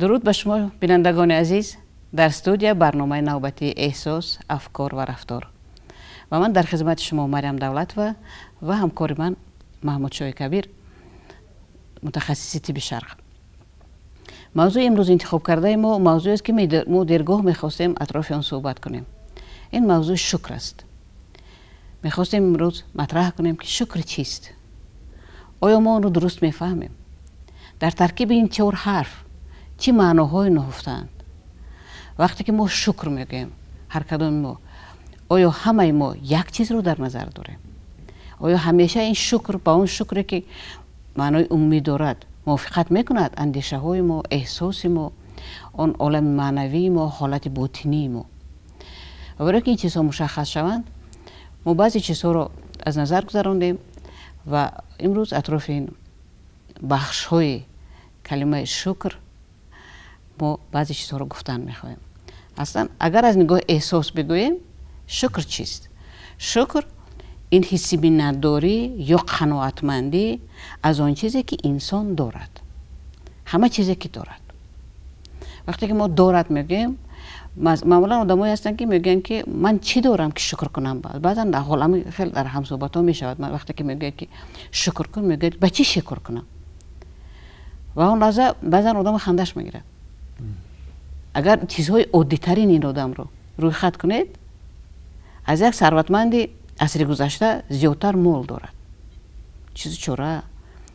درود به شما بینندگان عزیز. در استودیو برنامه نوبتی احساس، افکار و رفتار و من در خدمت شما مریم دولت و همکار من محمود شاه کبیر، متخصص طب شرق. موضوع امروز انتخاب کرده ما موضوعی است که ما درگاه می‌خواستیم اطراف آن صحبت کنیم. این موضوع شکر است. می‌خواستیم امروز مطرح کنیم که شکر چیست؟ آیا ما آن رو درست می‌فهمیم؟ در ترکیب این 4 حرف چه معناهای نهفتند؟ وقتی که ما شکر میگیم، هر کدام ما، آیا همه ما یک چیز رو در نظر داریم؟ آیا همیشه این شکر با اون شکری که معنای عمومی دارد موافقت میکند اندیشه های ما، احساس ما، آن عالم معنوی ما، حالت باطنی ما؟ و برای که این چیزها مشخص شوند، ما بعضی چیزها رو از نظر گذراندیم و امروز اطراف این بخش های کلمه شکر ما بعضی چیزها رو گفتن میخوایم. اصلا اگر از نگاه احساس بگوییم، شکر چیست؟ شکر این حسی بی‌نداری یا قناعتمندی از آن چیزی که انسان دارد، همه چیزی که دارد. وقتی که ما دارد میگیم، معمولا آدمایی هستن که میگن که من چی دارم که شکر کنم؟ بعضا در حال خیلی در هم صحبت ها میشود، من وقتی که میگه که شکر کن، میگه به چی شکر کنم؟ و اون لحظه بعضا آدم خندش میگیره. اگر چیزهای عادی ترین این آدم رو روی خط کنید، از یک ثروتمندی عصر گذشته زیادتر مال دارد، چیز چوره،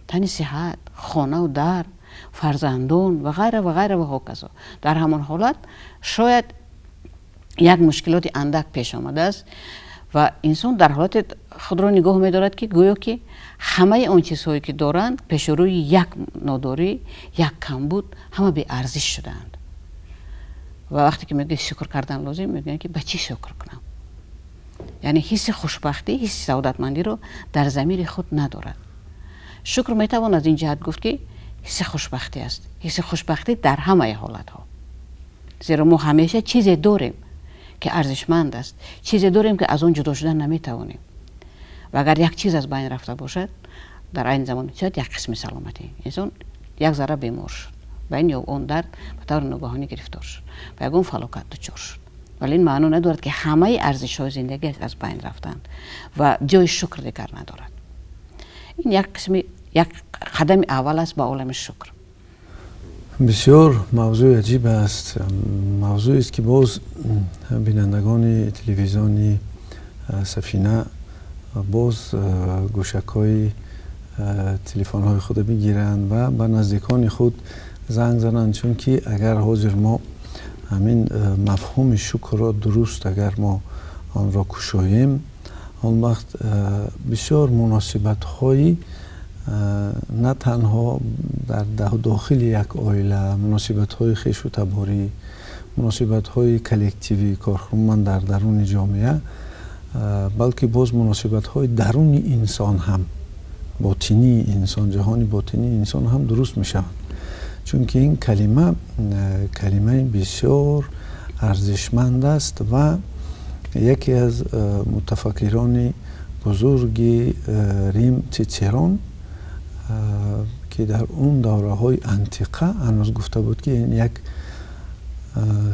تن صحت، خانه و در، فرزندان و غیره و غیره و هاکذا. در همان حالت شاید یک مشکلات اندک پیش آمده است و انسان در حالت خود را نگاه می‌دارد که گویا که همه آن چیزهایی که دارند پیش روی یک ناداری، یک کمبود، همه بی ارزش شدند. و وقتی که میگه شکر کردن لازم، میگن که به چی شکر کنم؟ یعنی حس خوشبختی، حس سعادتمندی رو در ضمیر خود ندارد. شکر میتوان از این جهت گفت که حس خوشبختی است. حس خوشبختی در همه حالت ها. زیرا ما همیشه چیزی داریم که ارزشمند است، چیزی داریم که از اون جدا شدن نمیتوانیم. و اگر یک چیز از بین رفته باشد، در این زمان شاید یک قسم سلامتی انسان یک ذره بیمار شد و این یا اون درد به طور ناگهانی گرفتار شد و یگون فلاکت دچار شد. ولی این معنی ندارد که همه ارزش های زندگی از بین رفتند و جای شکر دیگر ندارد. این یک قدم اول است به عالم شکر. بسیار موضوع عجیب است. موضوعی است که باز بینندگان تلویزیونی سفینه باز گوشک‌های تلفن‌های خود بگیرند و به نزدیکان خود زنگ زنند، چون که اگر حاضر ما همین مفهوم شکر را درست اگر ما آن را کشاییم، آن وقت بسیار مناسبت‌های نه تنها در داخل یک عائله، مناسبت‌های خویش و تباری، مناسبت‌های کلکتیوی کارخانمند در درون جامعه، بلکه باز مناسبت‌های درون انسان هم، باطنی انسان، جهان باطنی انسان هم درست می‌شوند. چون که این کلمه بسیار ارزشمند است و یکی از متفکران بزرگ ریم، سیسرون، که در اون دوره‌های انتیقه هنوز گفته بود که این یک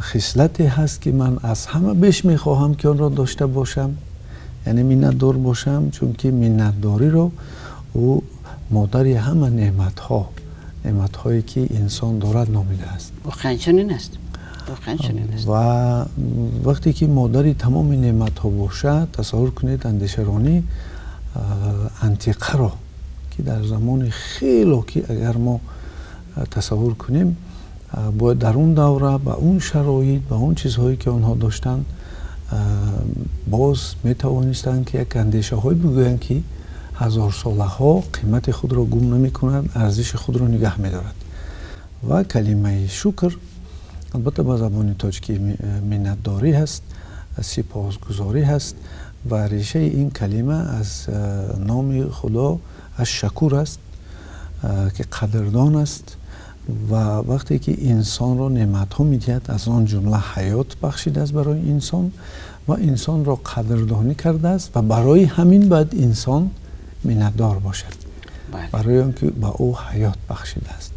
خصلتی هست که من از همه بیش میخواهم که آن را داشته باشم، یعنی منت‌دار باشم، چون که منت‌داری رو او مادر همه نعمت‌هایی که انسان دارد نامیده است. واقعاً چنین است. و وقتی که مادر تمام نعمت‌ها باشد، تصور کنید اندیشه‌رانی انتیقه را که در زمان خیلی که اگر ما تصور کنیم، باید در اون دوره با اون شرایط، با اون چیزهایی که آنها داشتن، باز می توانستند که یک اندیشه های بگویند که 1000 ساله ها قیمت خود را گم نمی کند، ارزش خود را نگه می دارد. و کلمه شکر البته با زبان تاجیکی منت‌داری هست، سپاسگزاری هست و ریشه این کلمه از نام خدا از شکور است که قدردان است و وقتی که انسان را نعمت ها میدهد، از آن جمله حیات بخشیده است برای انسان و انسان را قدردانی کرده است و برای همین باید انسان منت‌دار باشد، برای آنکه با او حیات بخشیده است.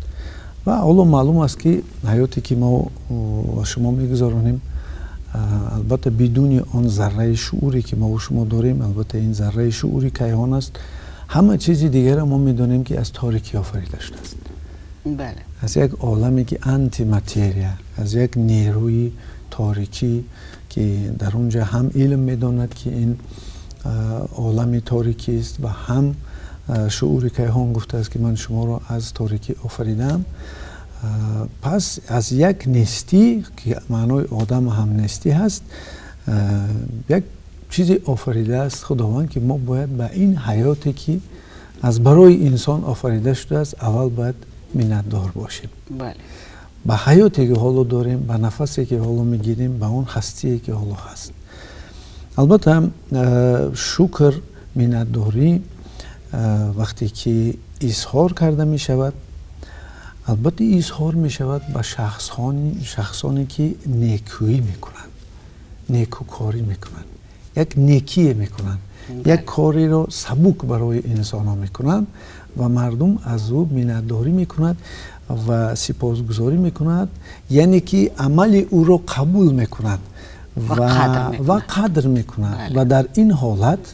و حالا معلوم است که حیاتی که ما و شما میگذارونیم البته بدون آن ذره شعوری که ما و شما داریم، البته این ذره شعوری کیهان است، همه چیز دیگر ما میدونیم که از تاریکی آفریده شده است. بله. از یک عالمی که آنتی ماتریا، از یک نیروی تاریکی که در اونجا هم علم میداند که این عالم تاریکی است و هم شعور کیهان گفته است که من شما را از تاریکی آفریدم. پس از یک نیستی که معنای آدم هم نیستی هست، یک چیزی آفریده است خداوند که ما باید به این حیاتی که از برای انسان آفریده شده است اول باید منتدار باشیم. بله. به حیاتی که حالا داریم، به نفسی که حالا میگیریم، به اون هستی که حالا هست. البته شکر، منتداری وقتی که اظهار کرده می شود، البته اظهار می شود به شخصانی که نیکویی میکنند، نیکوکاری میکنند، یک نیکی میکنند، یک کاری را سبک برای انسان ها میکنند و مردم از او منتداری میکنند و سپاسگزاری میکنند، یعنی که عمل او را قبول میکنند و قدر میکنند. و در این حالت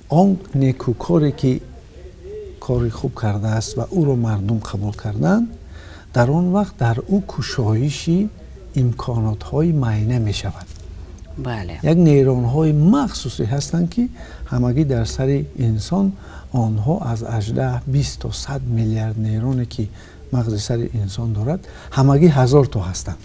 آن نیکوکاری که کاری خوب کرده است و او را مردم قبول کردند، در آن وقت در او کشایشی امکانات های معینه می شود. بله. یک نیرون های مخصوصی هستند که همگی در سر انسان، آنها از 18 20 تا 100 میلیارد نیرونی که مغز سر انسان دارد همگی 1000 تا هستند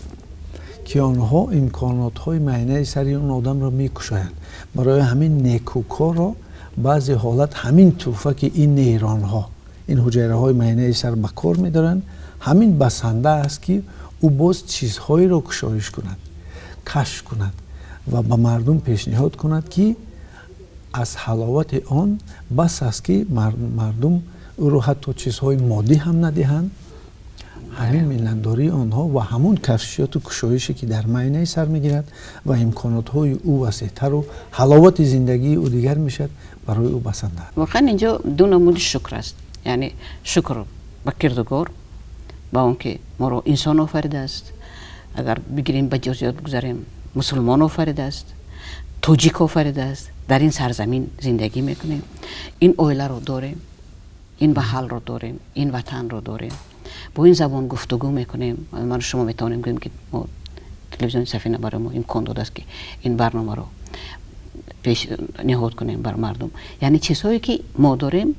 که آنها امکانات های معینه سر اون آدم را می کشایند. برای همین نیکوکار را بعضی حالت همین توفه که این نیران ها، این حجره های معینه سر به کار می دارند، همین بسنده است که او باز چیزهایی را کشایش کند، کشف کند و به مردم پیشنهاد کند که از حلاوت آن بس است که مردم او را حتی چیزهای مادی هم ندهند. همین منتداری آنها و همون کشفیات و کشایشی که در معینه سر میگیرد و امکانات های او وسیع‌تر و حلاوت زندگی او دیگر میشد، برای او بسنده. واقعا اینجا دو نمود شکر است، یعنی شکر به کردگار، با اون که ما رو انسان آفریده است، اگر بگیریم به جزئیات بگذاریم مسلمان آفریده است، توجیک آفریده است، در این سرزمین زندگی میکنیم، این اویله رو داریم، این محل رو داریم، این وطن رو داریم، با این زبان گفتگو میکنیم. من شما میتونیم بگیم که ما تلویزیون سفینه برای ما امکان داده است که این برنامه رو پیش نهاد کنیم بر مردم، یعنی چیزهایی که ما داریم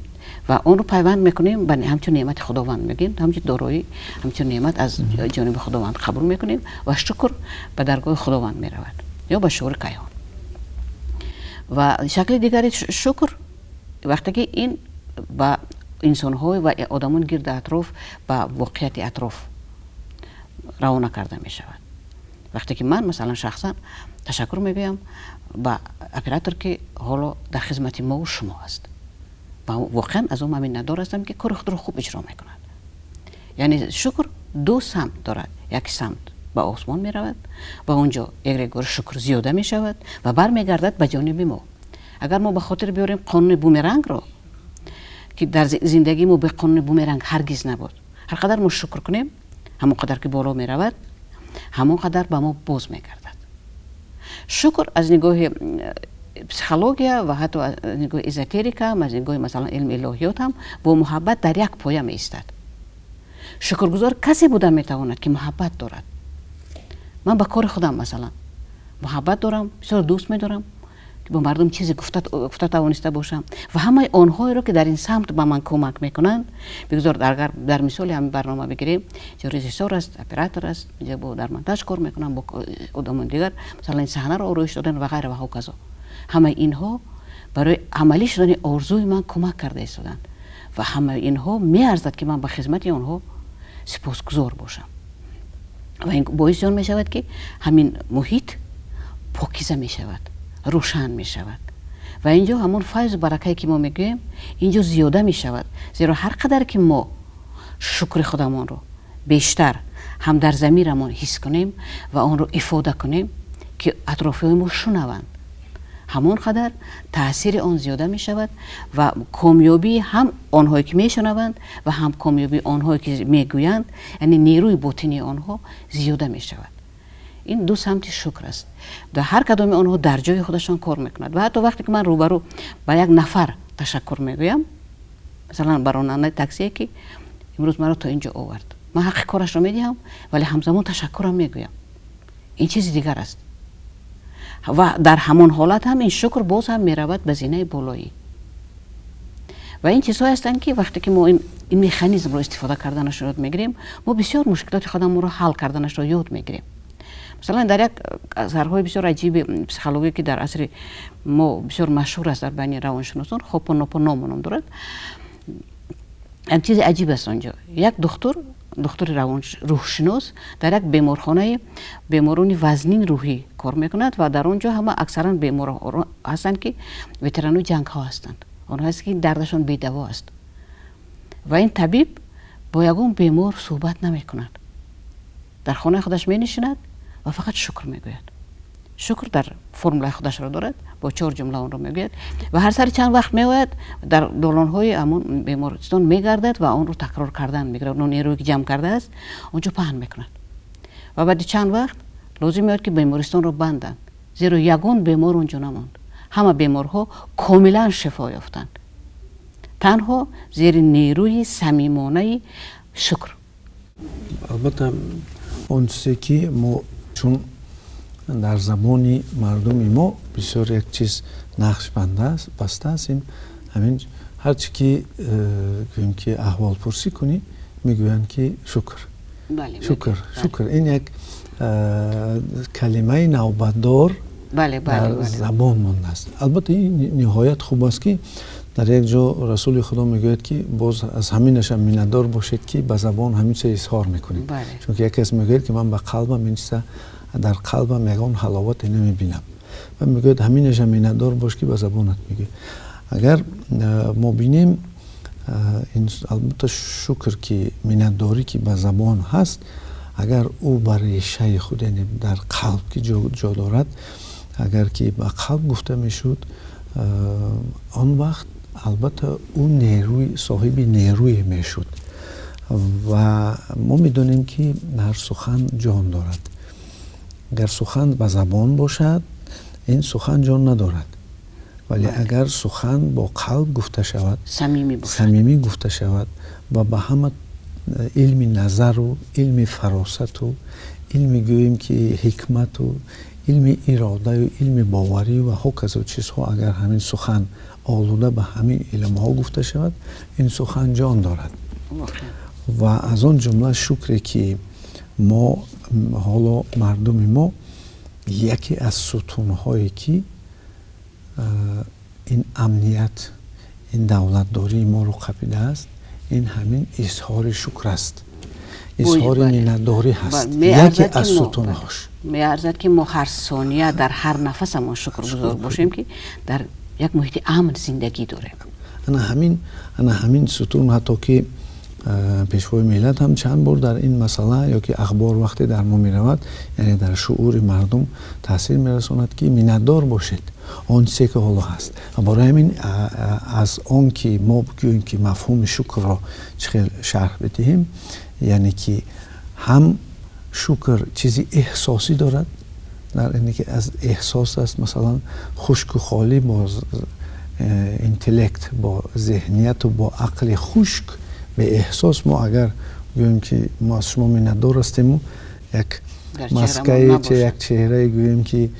و اون رو پیوند میکنیم به همچون نعمت خداوند میگیم، همچون دارایی، همچون نعمت از جانب خداوند قبول میکنیم و شکر به درگاه خداوند میرود یا به شعور کیهان. و شکل دیگری شکر وقتی که این با انسان های و آدمان گرد اطراف با واقعیت اطراف روانه کرده می شود. وقتی که من مثلا شخصا تشکر میگویم با اپراتور که حالا در خدمت ما و شما است و واقعا از اون من ندار هستم که کار خود رو خوب اجرا میکند. یعنی شکر دو سمت دارد، یک سمت به آسمان می رود و اونجا اگرگور شکر زیاده می شود و برمیگردد به جانب ما. اگر ما به خاطر بیاریم قانون بومرنگ رو که در زندگی ما به قانون بومرنگ هرگز نبود، هر قدر ما شکر کنیم همون قدر که بالا می رود همون قدر به ما باز می گردد. شکر از نگاه پسیکولوژیا و حتی از نگاه ازوتریک هم، از نگاه مثلا علم الهیات هم با محبت در یک پایه می ایستد. شکرگزار کسی بوده می تواند که محبت دارد. من با کار خودم مثلا محبت دارم، بسیار دوست می دارم که با مردم چیزی گفته توانسته باشم و همه آنهایی رو که در این سمت به من کمک میکنند، بگذار در مثال همین برنامه بگیریم، جو رژیسور است، اپراتور است، جو در مونتاژ کار میکنم، با آدمان دیگر مثلا این صحنه رو آرایش دادن و غیره و هوکذا، همه اینها برای عملی شدن آرزوی من کمک کرده ایستادند و همه اینها میارزد که من به خدمت آنها سپاسگزار باشم و این باعث آن می شود که همین محیط پاکیزه می شود، روشن می شود و اینجا همون فیض و برکتی که ما میگوییم اینجا زیاده می شود، زیرا هر قدر که ما شکر خودمان رو بیشتر هم در ضمیرمان حس کنیم و آن رو افاده کنیم که اطرافیان ما شنوند، ҳамон қадар таъсири он зиёда мешавад ва комёбии ҳам онҳое ки мешунаванд ва ҳам комёбии онҳое ки мегӯянд, яъне нерӯи ботини онҳо зиёда мешавад. ин ду самти шукр аст. ҳар кадоми онҳо дар ҷои худашон кор мекунад ва ҳатто вақте ки ман рӯбарӯ ба як нафар ташаккур мегӯям, масалан ба ронандаи таксие ки имрӯз маро то ин ҷо овард, ман ҳаққи корашро медиҳам, вале ҳамзамон ташаккурам мегӯям. ин чизи дигар аст. ва дар ҳамон ҳолат ҳам ин шукр боз ҳам меравад ба зинаи болоӣ. ва ин чизҳое ҳастанд ки вақте ки мо ин механизмро истифода карданашро ёд мегирем, мо бисёр мушкилоти худамонро ҳал карданашро ёд мегирем. масалан дар як асарҳои бисёр аҷиби психологӣ ки дар асри мо бисёр машҳур аст дар байни равоншуносон, хопонопономо ном дорад, як чизи аҷиб аст онҷо. як духтури рӯҳшинос дар як беморхонаи беморони вазнин рӯҳӣ кор мекунад ва дар он ҷо ҳама аксаран беморҳо ҳастанд ки ветеранои ҷангҳо ҳастанд, онҳо ҳаст ки дардашон бедаво аст. ва ин табиб бо ягон бемор суҳбат намекунад, дар хонаи худаш менишинад ва фақат шукр мегӯяд. шукр дар формулаи худашро дорад, бо 4 ҷумла онро мегӯяд ва ҳар сари чанд вақт меояд дар долонҳои ҳамон бемористон мегардад ва онро такрор кардан мегирад. он нерӯе ки ҷамъ кардааст онҷо паҳн мекунад ва баъди чанд вақт лозим меояд ки бемористонро банданд, зеро ягон бемор онҷо намонд. ҳама беморҳо комилан шифо ёфтанд, танҳо зери нерӯи самимонаи шукр. албатта он чизе ки мо чун дар забони мардуми мо бисёр як чиз нақш баста аст, ин ҳамин ҳар чӣ ки гӯем ки аҳволпурсӣ кунӣ мегӯянд ки шукр. шукр ин як калимаи навбатдор дар забон мондааст. албатта ин ниҳоят хуб аст ки дар як ҷо расули худо мегӯяд ки боз аз ҳаминашам миннатдор бошед ки ба забон ҳамин чиз изҳор мекунед. чунки як кас мегӯяд ки ман ба қалбам ин чиза дар қалбам ягон ҳаловате намебинам ва мегӯяд ҳаминашам миннатдор бош ки ба забонат мегӯяд. агар мо бинем албатта шукр ки миннатдорӣ ки ба забон ҳаст, агар ӯ ба решаи худ яъне дар қалб ки ҷо дорад, агар ки ба қалб гуфта мешуд, он вақт албатта ӯ нерӯи соҳиби нерӯе мешуд. ва мо медонем ки ҳар сухан ҷон дорад. агар сухан ба забон бошад, ин сухан ҷон надорад. вале агар сухан бо қалб гуфта шавад, самимӣ гуфта шавад ва ба ҳама илми назару илми фаросату илми гӯем ки ҳикмату илми иродаю илми боварӣ ва ҳоказо чизҳо агар ҳамин сухан олуда ба ҳамин илмҳо гуфта шавад, ин сухан ҷон дорад. ва аз он ҷумла шукре ки мо ҳоло мардуми мо яке аз сутунҳое ки ин амният, ин давлатдории моро қапидааст, ин ҳамин изҳори шукр аст, изҳори миннатдорӣ ҳаст. яке аз сутунҳош меарзад ки мо ҳар сония дар ҳар нафасамон шукргузор бошем ки дар як муҳити амн зиндагӣ дорем. ана ҳамин сутун ҳатто ки пешвои миллат ҳам чанд бор дар ин масъала ёки ахбор вақте дар мо меравад, яъне дар шуъури мардум таъсир мерасонад ки миннатдор бошед он чизе ки ҳоло ҳаст. барои ҳамин аз он ки мо гӯем ки мафҳуми шукрро чӣ хел шарҳ бидиҳем, яъне ки ҳам шукр чизи эҳсосӣ дорад, яъне ки аз эҳсос аст, масалан хушку холӣ бо интеллект, бо зеҳнияту бо ақли хушк беэҳсос мо агар гӯем ки мо аз шумо миннатдор ҳастему, як маскаи як чеҳраи гӯем ки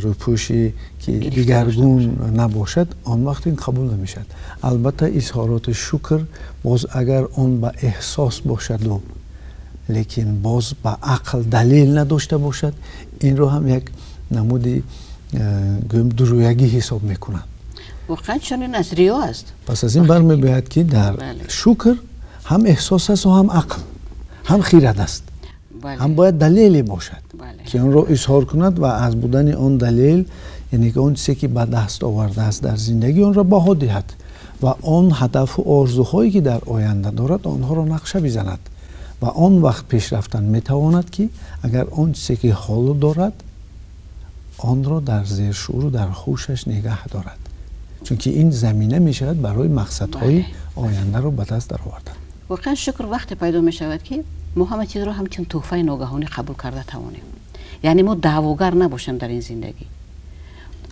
рӯпӯши ки дигаргун набошад, он вақт ин қабул намешавад. албатта изҳороти шукр боз агар он ба эҳсос бошаду лекин боз ба ақл далел надошта бошад, инро ҳам як намуди гӯем дуруягӣ ҳисоб мекунад. воқеан чун ин аз риё аст. пас аз ин бармебояд ки дар шукр ҳам эҳсос аст ва ҳам ақл, ҳам хирад аст. ҳам бояд далеле бошад ки онро изҳор кунад ва аз будани он далел, яъне ки он чизе ки ба даст овардааст дар зиндагӣ, онро баҳо диҳад ва он ҳадафу орзуҳое ки дар оянда дорад, онҳоро нақша бизанад ва он вақт пеш рафтан метавонад ки агар он чизе ки ҳоло дорад آن را در زیر شعور و در هوشش نگه دارد، چون که این زمینه می شود برای مقصدهای آینده رو به دست در آوردن. واقعا شکر وقتی پیدا می شود که ما همه چیز رو همچون تحفه ناگهانی قبول کرده توانیم. یعنی ما دعواگر نباشیم در این زندگی،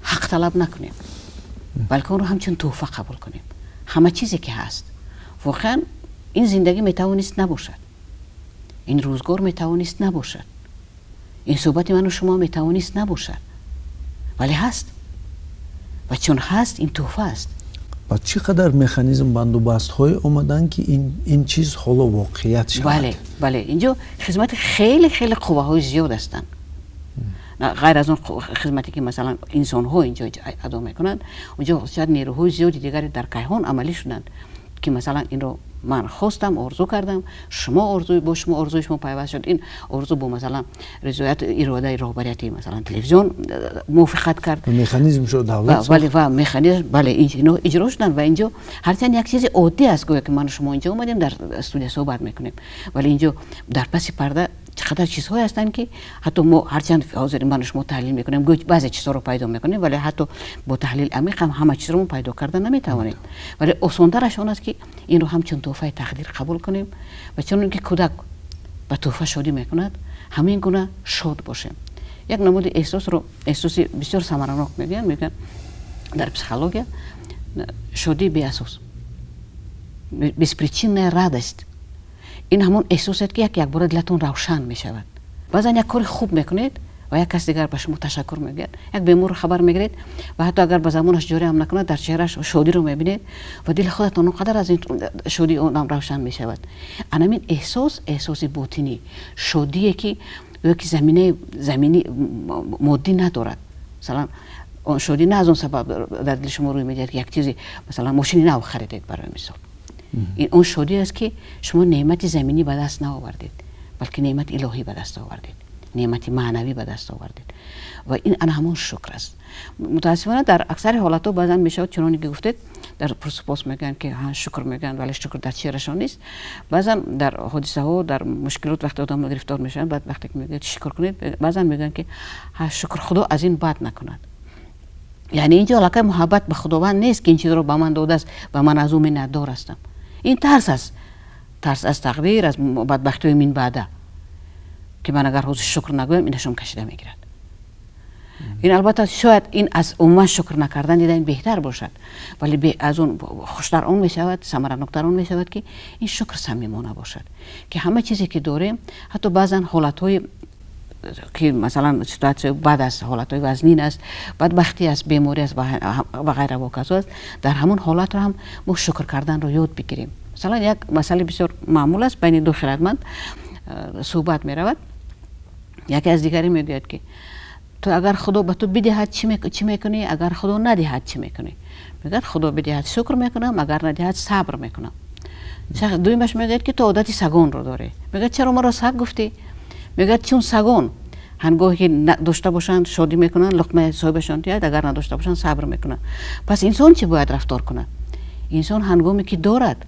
حق طلب نکنیم، بلکه اون رو همچون تحفه قبول کنیم. همه چیزی که هست واقعا این زندگی می توانست نباشد، این روزگار می توانست نباشد، این صحبت من و شما می توانست نباشد، ولی هست و چون هست این تحفه است. و چقدر مکانیزم بندوبست های اومدن که این چیز حالا واقعیت شود. بله اینجا خدمت خیلی خیلی قوه های زیاد هستند، غیر از اون خدمتی که مثلا انسان ها اینجا ادا میکنند، اونجا شاید نیروهای زیادی دیگری در کیهان عملی شدند که مثلا این رو من خواستم، آرزو کردم، شما آرزوی با شما آرزوی شما پیوست شد، این آرزو با مثلا رضایت اراده رهبریتی مثلا تلویزیون موافقت کرد، مکانیزم شد دولت و مکانیزم اینو اجرا شدن و اینجا هرچند یک چیز عادی است گویا که من شما اینجا اومدیم در استودیو صحبت میکنیم، ولی اینجا در پس پرده چقدر چیزهایی هستن که حتی ما هرچند حاضر من شما تحلیل میکنیم بعضی چیزها رو پیدا میکنیم، ولی حتی با تحلیل عمیق هم همه چیز رو پیدا کردن نمیتوانیم. ولی آسان‌ترش آن است که این رو همچون تحفه تقدیر قبول کنیم و چون که کودک به تحفه شادی میکند همین گونه شاد باشیم. یک نمود احساسی بسیار ثمرناک میگن در پسیخولوژی شادی بی اساس، безпричинная радость. این همون احساست که یک بار دلتون روشن می شود. بعضا یک کار خوب میکنید و یک کس دیگر به شما تشکر میگه، یک بیمار خبر میگیرید و حتی اگر به زبانش جاری هم نکنه در چهرهش شادی رو میبینید و دل خودتون اونقدر از این شادی اونم روشن می شود. همین احساس باطنی شادیه که یک زمینی مادی ندارد. مثلا شادی نه از اون سبب در دل شما روی میاد که یک چیزی مثلا ماشینی نو خریدید برای مثال، این اون شادی است که شما نعمت زمینی به دست نآوردید بلکه نعمت الهی به دست آوردید، نعمت معنوی به دست آوردید و این همون شکر است. متاسفانه در اکثر حالات بعضا میشود چنانی که گفتید در پرسپوس میگن که ها شکر میگن ولی شکر در چهرهشان نیست. بعضا در حادثه ها در مشکلات وقتی آدم گرفتار میشن بعد وقتی که میگید شکر کنید بعضا میگن که ها شکر خدا از این بد نکند. یعنی اینجا علاقه محبت به خداوند نیست که این چیز رو به من داده است و من از اون ندار هستم. این ترس از تقدیر، از بدبختی من بعده که من اگر روز شکر نگویم اینشون کشیده میگیرد. این البته شاید این از عموما شکر نکردن دیدن بهتر باشد، ولی از اون خوشتر اون میشود، ثمرناکتر اون میشود که این شکر صمیمانه باشد که همه چیزی که داریم، حتی بعضا حالتهای که مثلا سیتواسیون بعد از حالتهای وزنین است، بدبختی است، بیماری است و غیره و کذا است، در همون حالت رو هم ما شکر کردن رو یاد بگیریم. مثلا یک مسئله بسیار معمول است بین دو خردمند صحبت می رود، یکی از دیگری می گوید که تو اگر خدا به تو بدهد چی میکنی، اگر خدا ندهد چی میکنی؟ میگه خدا بدهد شکر میکنم، اگر ندهد صبر میکنم. دویمش میگه که تو عادت سگان رو داری. میگه چرا مرا سگ گفتی؟ میگه چون سگان هنگاهی که داشته باشن شادی میکنن، لقمه صاحبشان میاد، اگر نداشته باشن صبر میکنن. پس انسان چی باید رفتار کنه؟ انسان هنگامی که دارد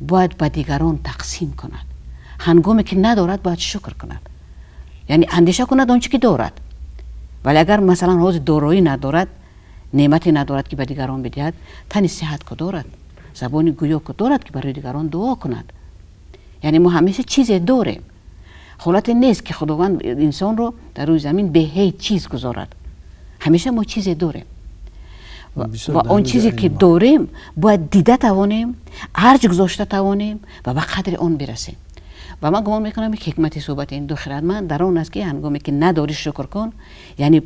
باید به دیگران تقسیم کند، هنگامی که ندارد باید شکر کند، یعنی اندیشه کند آنچه که دارد. ولی اگر مثلا روز دارایی ندارد، نعمتی ندارد که به دیگران بدهد، تن صحت که دارد، زبان گویا که دارد که برای دیگران دعا کند. یعنی ما همیشه چیزی داریم. حالت نیست که خداوند انسان رو در روی زمین به هیچ چیز گذارد. همیشه ما چیزی داریم و آن چیزی که داریم باید دیده توانیم، ارج گذاشته توانیم و به قدر آن برسیم. و من گمان میکنم که حکمت صحبت این دو خردمند در آن است که هنگامی که نداری شکر کن، یعنی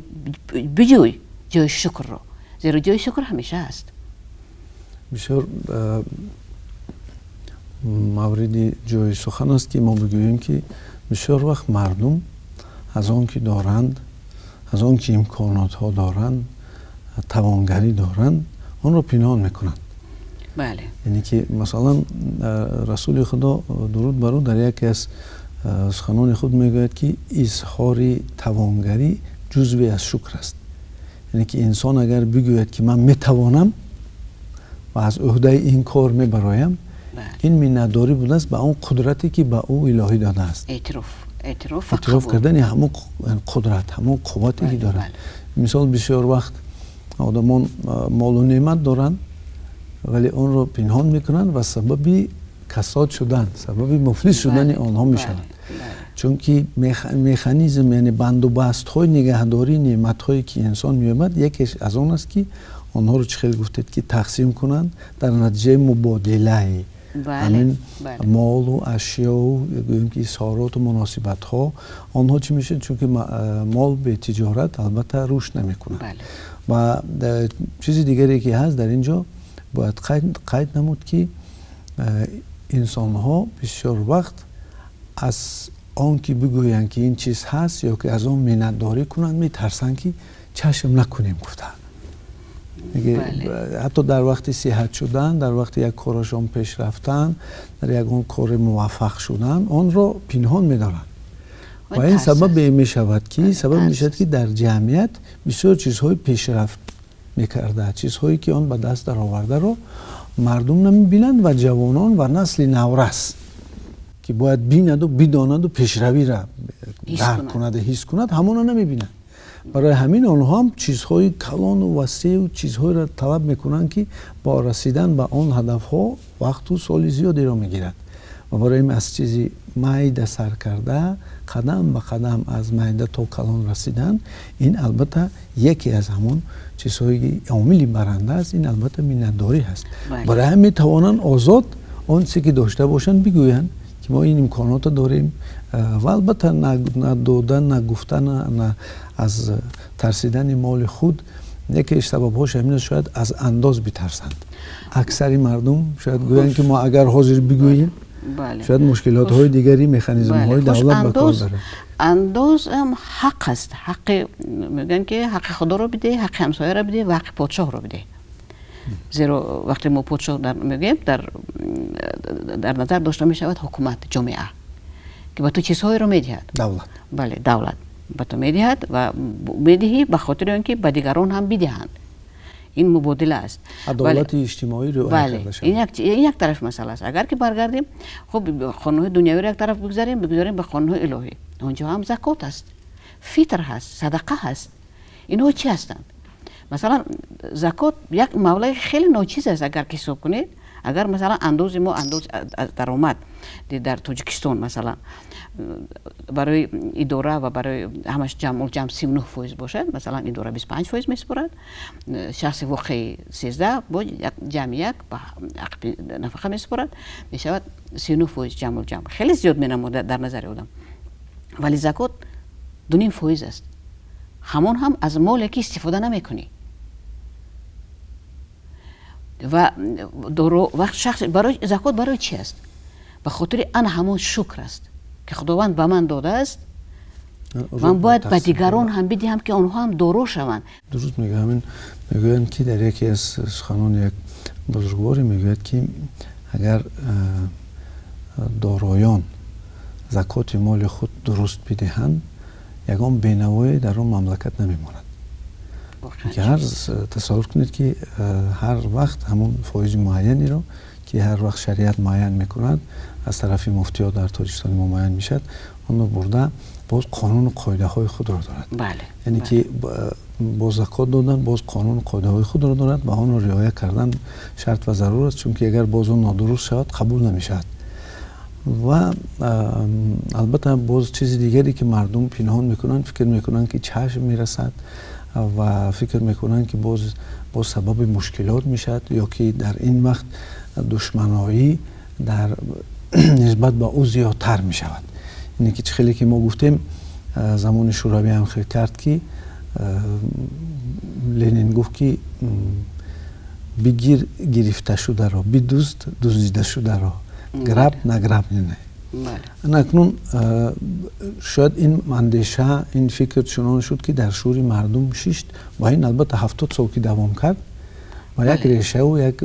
بجوی جای شکر رو، زیرا جای شکر همیشه است. بسیار موردی جای سخن است که ما بگوییم که بسیار وقت مردم از آن که دارند، از آن که امکانات ها دارند، توانگری دارند، آن رو پنهان میکنند. بله. یعنی که مثلا رسول خدا درود بر او در یکی از سخنان خود میگوید که اظهار توانگری جزوی از شکر است. یعنی که انسان اگر بگوید که من میتوانم و از عهده این کار میبرایم، این مینداری بوده است به اون قدرتی که به او الهی داده است. اعتراف کردن همون قدرت، همون قوتی که دارد. مثال بسیار وقت آدمان مال و نعمت دارن ولی اون رو پنهان میکنن و سبب کساد شدن، سبب مفلس شدن آنها میشوند. چون که مکانیزم یعنی بندوبست های نگهداری نعمت هایی که انسان می‌یابد یکیش از اون است که آنها رو چخیل گفتید که تقسیم کنند در نتیجه مبادله همین مال و اشیا و گوییم که سارات و مناسبت ها آنها چی میشه؟ چون که مال به تجارت البته رشد نمیکنه. و چیز دیگری که هست در اینجا باید قید نمود که انسان ها بسیار وقت از آن که بگویند که این چیز هست یا که از آن منتداری کنند میترسن که چشم نکنیم گفتن. حتی در وقت صحت شدن، در وقت یک کارشان پیش رفتن، در یک کار موفق شدن آن را پنهان می‌دارند و این سبب می‌شود که در جمعیت بسیار چیزهای پیشرفت می‌کرده، چیزهایی که آن به دست در آورده رو مردم نمی‌بینند و جوانان و نسل نورس که باید بیند و بداند و پیشروی را درک کند و حس کند همون را نمی‌بینند. برای همین آنها هم چیزهای کلان و وسیع و چیزهای را طلب میکنن که با رسیدن به آن هدف ها وقت و سال زیادی را میگیرد و برای این از چیزی معده سر کرده قدم به قدم از معده تا کلان رسیدن این البته یکی از همون چیزهای عاملی برنده است. این البته منتداری هست. برای همین توانن آزاد آن چیزی که داشته باشن بگوین که ما این امکانات داریم و البته نه دادن نه گفتن نه از ترسیدن مال خود یکی سبب هاش همین است شاید از انداز بترسند. اکثر مردم شاید گویند که ما اگر حاضر بگوییم شاید مشکلات های دیگری مکانیزم های دولت به کار داره. انداز هم حق است. حق میگن که حق خدا رو بده، حق همسایه رو بده و حق پادشاه رو بده. زیرا وقتی ما پادشاه میگیم در نظر داشته می شود حکومت جامعه که به تو چیزهایی رو میدهد. دولت. بله دولت به تو میدهد و میدهی به خاطر اینکه به دیگران هم بدهند. این مبادله است. عدالت اجتماعی رو این یک طرف مسئله است. اگر که برگردیم خب قانون دنیوی رو یک طرف بگذاریم به قانون الهی. اونجا هم زکات است، فطر هست، صدقه هست. اینها چی هستند؟ مثلا زکات یک مبلغ خیلی ناچیز است اگر که حساب کنید. اگر مثلا انداز درآمد در تاجیکستان مثلا برای اداره و برای همش جمع 39% باشد، مثلا اداره 25% میسپرد، شخص واقعی 13 با جمعیت با نفقه میسپرد، میشود 39% جمع خیلی زیاد مینمود در نظر آدم. ولی زکات 2.5% است. همون هم از مالی که استفاده نمیکنی و وقت شخص برای زکات برای چی است؟ به خاطر آن همون شکر است که خداوند به من داده است. من باید به دیگران هم بدهم که آنها هم دارا شوند. درست میگه. همین میگویند که در یکی از سخنان یک بزرگواری میگوید که اگر دارایان زکات مال خود درست بدهند یگان بینوایی در آن مملکت نمیماند. که هر تصور کنید که هر وقت همون فایز معینی رو که هر وقت شریعت معین میکند از طرف مفتیان در تاجیکستان ما معین میشد اون رو برده باز قانون و قاعده های خود رو دارد. یعنی که باز زکات دادن باز قانون و قاعده های خود رو دارد و آن رو رعایت کردن شرط و ضرور است، چون که اگر باز اون نادرست شود قبول نمیشد. و البته باز چیز دیگری که مردم پنهان میکنن، فکر میکنن که چشم میرسد و فکر میکنن که باز سبب مشکلات میشد یا که در این وقت دشمنایی در نسبت به او زیادتر میشود. اینه که خیلی که ما گفتیم زمان شوروی هم خیلی کرد که لنین گفت که بگیر گرفته شده را، بدزد دزدیده شده را، گرب نگرب نه. اکنون شاید این اندیشه این فکر چنان شد که در شعور مردم شیشت و این البته 70 سال که دوام کرد و یک ریشه و یک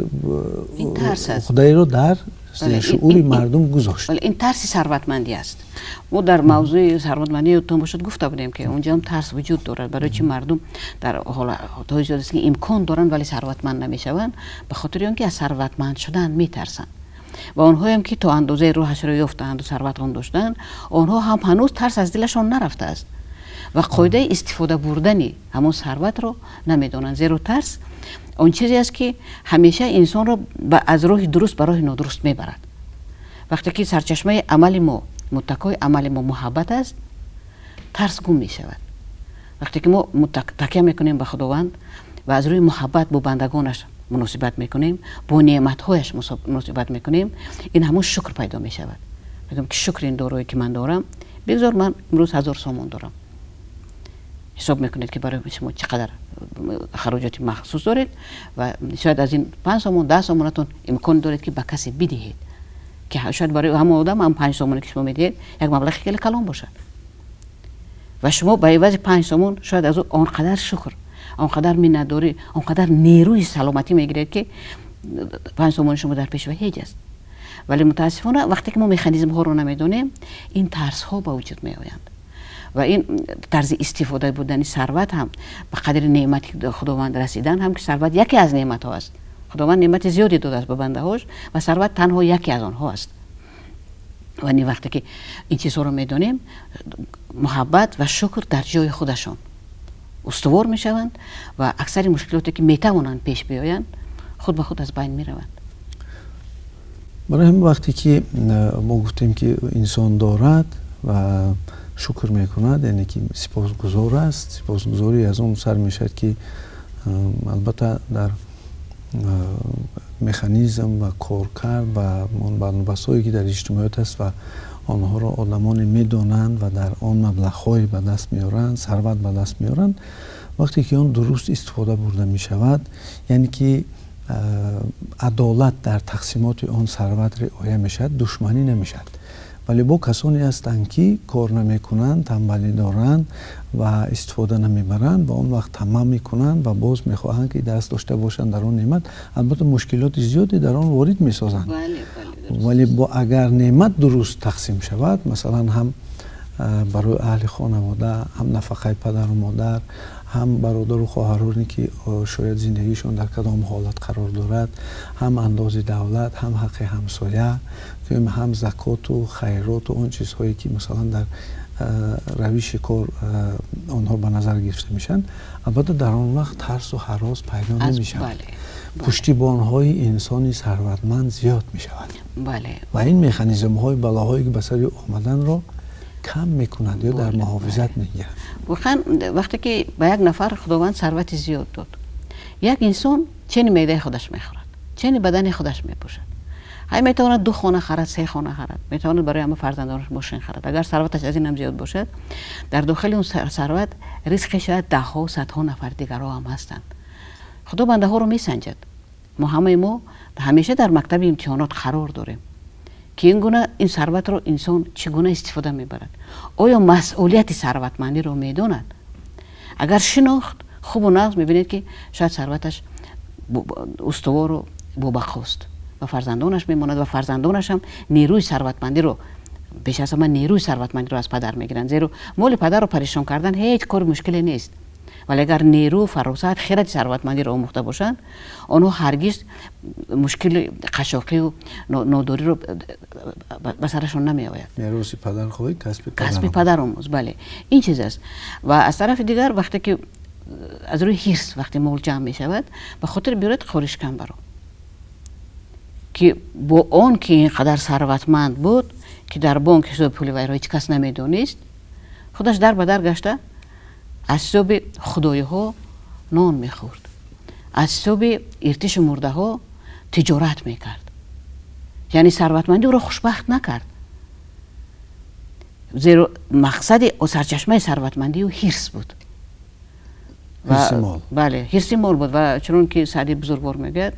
خدایی رو در شعور مردم گذاشت. این ترس ثروتمندی است. ما در موضوع ثروتمندی تو باشد گفته بودیم که اونجا هم ترس وجود دارد برای چه مردم در حالت است که امکان دارن ولی ثروتمند نمیشوند به خاطر اینکه از ثروتمند شدن میترسن. و آنها هم که تا اندازه روحش را یافتند و ثروت داشتند آنها هم هنوز ترس از دلشان نرفته است و قاعده استفاده بردنی همون ثروت رو نمیدونن، زیرا ترس اون چیزی است که همیشه انسان رو از راه درست به راه نادرست میبرد. وقتی که سرچشمه عمل ما متکای عمل ما محبت است، ترس گم می شود. وقتی که ما تکیه میکنیم به خداوند و از روی محبت با بندگانش مناسبت میکنیم، با نعمتهایش مناسبت میکنیم، این همون شکر پیدا می شود. میگم که شکر این دارایی که من دارم، بگذار من امروز 1000 سومون دارم. حساب میکنید که برای شما چقدر خراجات مخصوص دارید و شاید از این 5 سومون 10 سومونتون امکان دارید که به کسی بدهید، که شاید برای همه آدم هم 5 سومونی که شما میدهید یک مبلغ خیلی کلان باشد و شما به عوض 5 سومون شاید از آنقدر شکر، آنقدر منتداری، آنقدر نیروی سلامتی میگیرید که 5 سومون شما در پیش و هیچ است. ولی متاسفانه وقتی که ما مکانیزم ها رو نمیدونیم، این ترس ها به وجود می آیند و این طرز استفاده بودن ثروت هم به قدر نعمتی که خداوند رسیدن هم، که ثروت یکی از نعمت ها است. خداوند نعمت زیادی داده است به بنده هاش و ثروت تنها یکی از آنها است. و این وقتی که این چیزها رو میدونیم، محبت و شکر در جای خودشان استوار می شوند و اکثر مشکلاتی که می توانند پیش بیایند خود به خود از بین می روند. برای همین وقتی که ما گفتیم که انسان دارد و شکر میکند، یعنی که سپاسگزار است، سپاسگزاری از اون سر میشد که البته در مکانیزم و کارکرد و بنابسایی که در اجتماعیت است و آنها را آدمان میدانند و در آن مبلغ‌های به دست میارند، ثروت به دست میارند، وقتی که آن درست استفاده برده می شود، یعنی که عدالت در تقسیمات آن ثروت رعایت می شود، دشمنی نمی شود. ولی با کسانی هستند که کار نمی کنند، تنبلی دارند و استفاده نمی برند و اون وقت طمع می کنند و باز می خواهند که دست داشته باشند در آن نعمت. البته مشکلات زیادی در آن وارد می سازند. ولی با اگر نعمت درست تقسیم شود، مثلا هم برای اهل خانواده، هم نفقه پدر و مادر، هم برادر و خواهرانی که شاید زندگیشون در کدام حالت قرار دارد، هم اندازه دولت، هم حق همسایه، هم زکات و خیرات و اون چیزهایی که مثلا در روش کار آنها به نظر گرفته میشن، البته در آن وقت ترس و هراس پیدا نمیشن. پشتیبان‌های انسانی ثروتمند زیاد میشود. و این مکانیزم های بلاهایی که به سر آمدن را کم میکنند یا در محافظت میگیرند. وقتی که به یک نفر خداوند ثروت زیاد داد، یک انسان چنین معده خودش میخورد، چنین بدن خودش میپوشد، های میتواند 2 خانه خرد، 3 خانه خرد، میتواند برای همه فرزندانش ماشین خرد. اگر ثروتش از این هم زیاد باشد، در داخل اون ثروت ریسک شاید 10 ها و 100 ها نفر دیگر هم هستند. خدا بنده ها رو میسنجد. ما همیشه در مکتب امتحانات قرار داریم که این گونه این ثروت رو انسان چگونه استفاده میبرد. آیا مسئولیت ثروتمندی رو میداند؟ اگر شناخت خوب و نقص میبینید که شاید ثروتش استوار و بابقاست و فرزندانش میماند و فرزندانش هم نیروی ثروتمندی رو بیش از همه نیروی ثروتمندی رو از پدر میگیرند. زیرا مال پدر رو پریشان کردن هیچ کار مشکلی نیست، ولی اگر نیرو، فراست، خرد ثروتمندی رو آموخته باشند، آنها هرگز مشکل قشاقی و ناداری رو به سرشون نمی آید. میراث پدر خواهی کسب پدر آموز. بله، این چیز است. و از طرف دیگر وقتی که از روی حرص وقتی مال جمع می شود، به خاطر بیارد خورش کم برو که با آن که اینقدر ثروتمند بود که در بانک حساب پول وی را هیچ کس نمیدونست، خودش در به در گشته از صبح خدای ها نان میخورد، از صبح ارتش مرده ها تجارت میکرد. یعنی ثروتمندی او را خوشبخت نکرد، زیرا مقصد و سرچشمه ثروتمندی او حرص بود. حرص مال. بله، حرص مال بود. و چون که سعدی بزرگوار میگه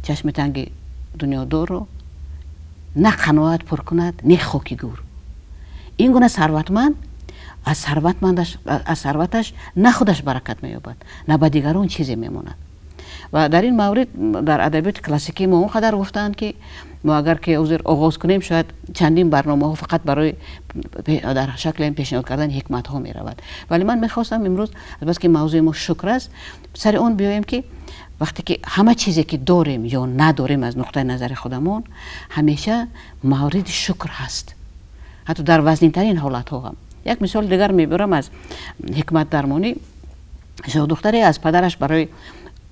چشم تنگ دنیادار رو نه قناعت پر کند نه خاکی گور. این گونه ثروتمند از ثروتش نه خودش برکت مییابد نه به دیگران چیزی میماند. و در این مورد در ادبیات کلاسیکی ما اونقدر گفتند که ما اگر که آغاز کنیم شاید چندین برنامه ها فقط برای در شکل این پیشنهاد کردن حکمت ها می رود. ولی من میخواستم امروز بس که موضوع ما شکر است، سر اون بیایم که وقتی که همه چیزی که داریم یا نداریم از نقطه نظر خودمون همیشه مورد شکر هست. حتی در وزنی ترین حالت ها هم یک مثال دیگر میبرم از حکمت درمانی. شو دختری از پدرش برای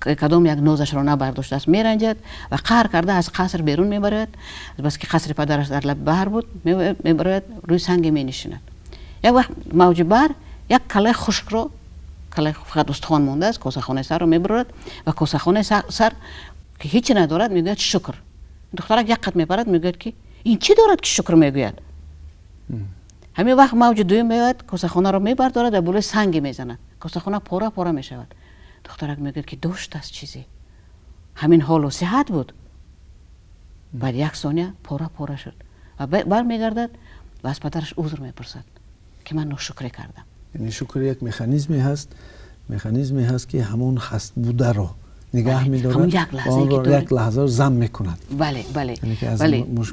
کدام یک نوزش را نبرداشته است میرنجد و قهر کرده از قصر بیرون میبرد. بس که قصر پدرش در لب بحر بود میبرد روی سنگ مینشیند. یک وقت موج بحر یک کله خشک رو، کله فقط استخوان مونده است، کوسه سر رو میبرد و کوسه سر که هیچی ندارد میگوید شکر. دخترک یک قد میپرد میگوید که این چی دارد که شکر میگوید. همین وقت موج دوم میاد کوسه رو میبردارد و بالای سنگ میزند. کوسه پاره میشود. دخترک میگه که داشت از چیزی همین حال و صحت بود. بعد یک ثانیه پاره شد و برمیگردد و از پدرش عذر میپرسد که من ناشکری کردم. یعنی شکر یک مکانیزمی هست که همون هست بوده رو نگاه می‌دارد، همون یک لحظه رو ضم می‌کند. بله یعنی که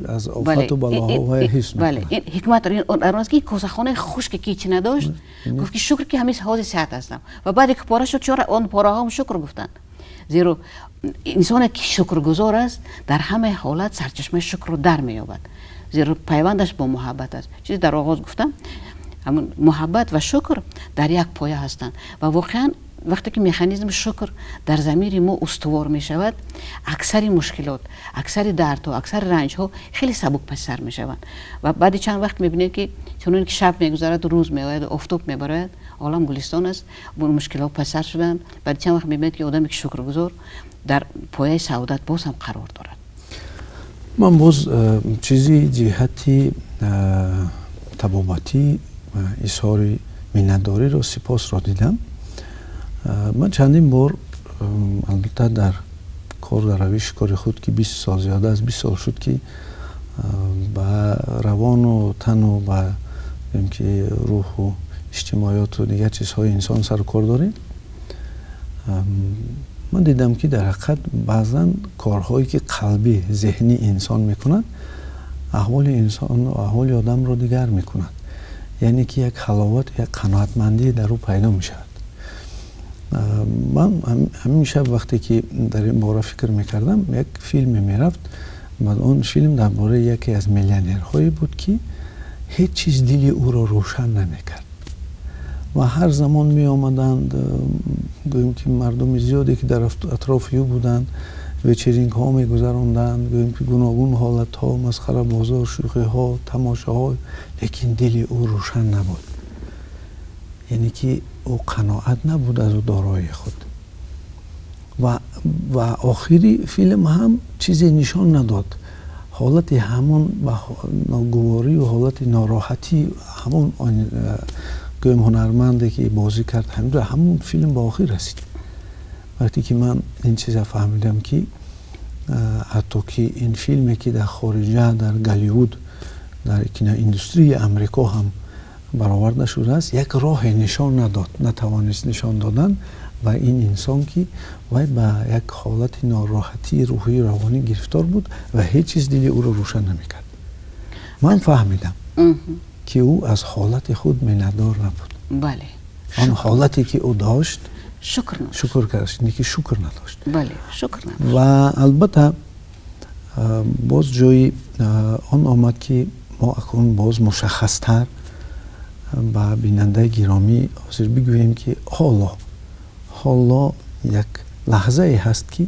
از آفات و بلاها حفظ می‌کند. بله، این حکمت در اون است که کوسه‌خانه خشک که چی نداشت گفت که شکر که همیشه حاضر صحت هستم و بعد که پاره شد چرا اون پاره هم شکر گفتن. زیرا انسان که شکرگزار است در همه حالت سرچشمه شکر رو در می‌یابد. زیرا پیوندش با محبت است. چیزی در آغاز گفتم همون محبت و شکر در یک پایه هستند و واقعا وقتی که مکانیزم شکر در ضمیر ما استوار می شود، اکثر مشکلات، اکثر دردها، اکثر رنجها خیلی سبک پس سر می شوند و بعد چند وقت می بینید که چون که شب می گذرد و روز می آید و آفتاب می برآید، عالم گلستان است، اون مشکلات پس سر شدن. بعد چند وقت می بینید که آدمی که شکرگزار در پایه سعادت باز هم قرار دارد. من باز چیزی جهتی طبابتی و اظهار منتداری رو سپاس را دیدم. من چندین بار البته در روش کار خود که 20 سال زیاده از 20 سال شد که با روان و تن و با که روح و اجتماعیات و دیگر چیزهای انسان سر کار داریم. من دیدم که در حقیقت بعضا کارهایی که قلبی ذهنی انسان میکنند احوال انسان و احوال آدم رو دیگر میکنند. یعنی که یک حلاوت، یک قناعتمندی در او پیدا میشود. من همیشه وقتی که در این باره فکر میکردم یک فیلم میرفت، بعد اون فیلم درباره یکی از میلیونرهایی بود که هیچ چیز دل او را روشن نمیکرد و هر زمان می آمدند گویم که مردم زیادی که در اطراف او بودند ویچرینگ ها می گذراندند، گویم که گوناگون حالت ها، مسخره بازار، شوخی ها، تماشا ها، لیکن دل او روشن نبود. یعنی که او قناعت نبود از دارایی خود و آخری فیلم هم چیزی نشان نداد. حالت همون ناگواری و حالت ناراحتی همون گویم هنرمندی که بازی کرد همون فیلم با آخر رسید. وقتی که من این چیز فهمیدم که حتی که این فیلمی که در خارجه در گالیوود در اندستری امریکا هم برآورده شده است، یک راه نشان نداد، نتوانست نشان دادن و این انسان که وای با یک حالت ناراحتی روحی روانی گرفتار بود و هیچ چیز دل او را روشن نمیکرد. من فهمیدم که او از حالت خود منتدار نبود. بله. آن حالتی که او داشت شکر کرد، نیکی شکر نداشت. بله، شکر نداشت. و البته باز جایی آن آمد که ما اکنون باز مشخص‌تر با بیننده گرامی حاضر بگوییم که حالا یک لحظه ای هست که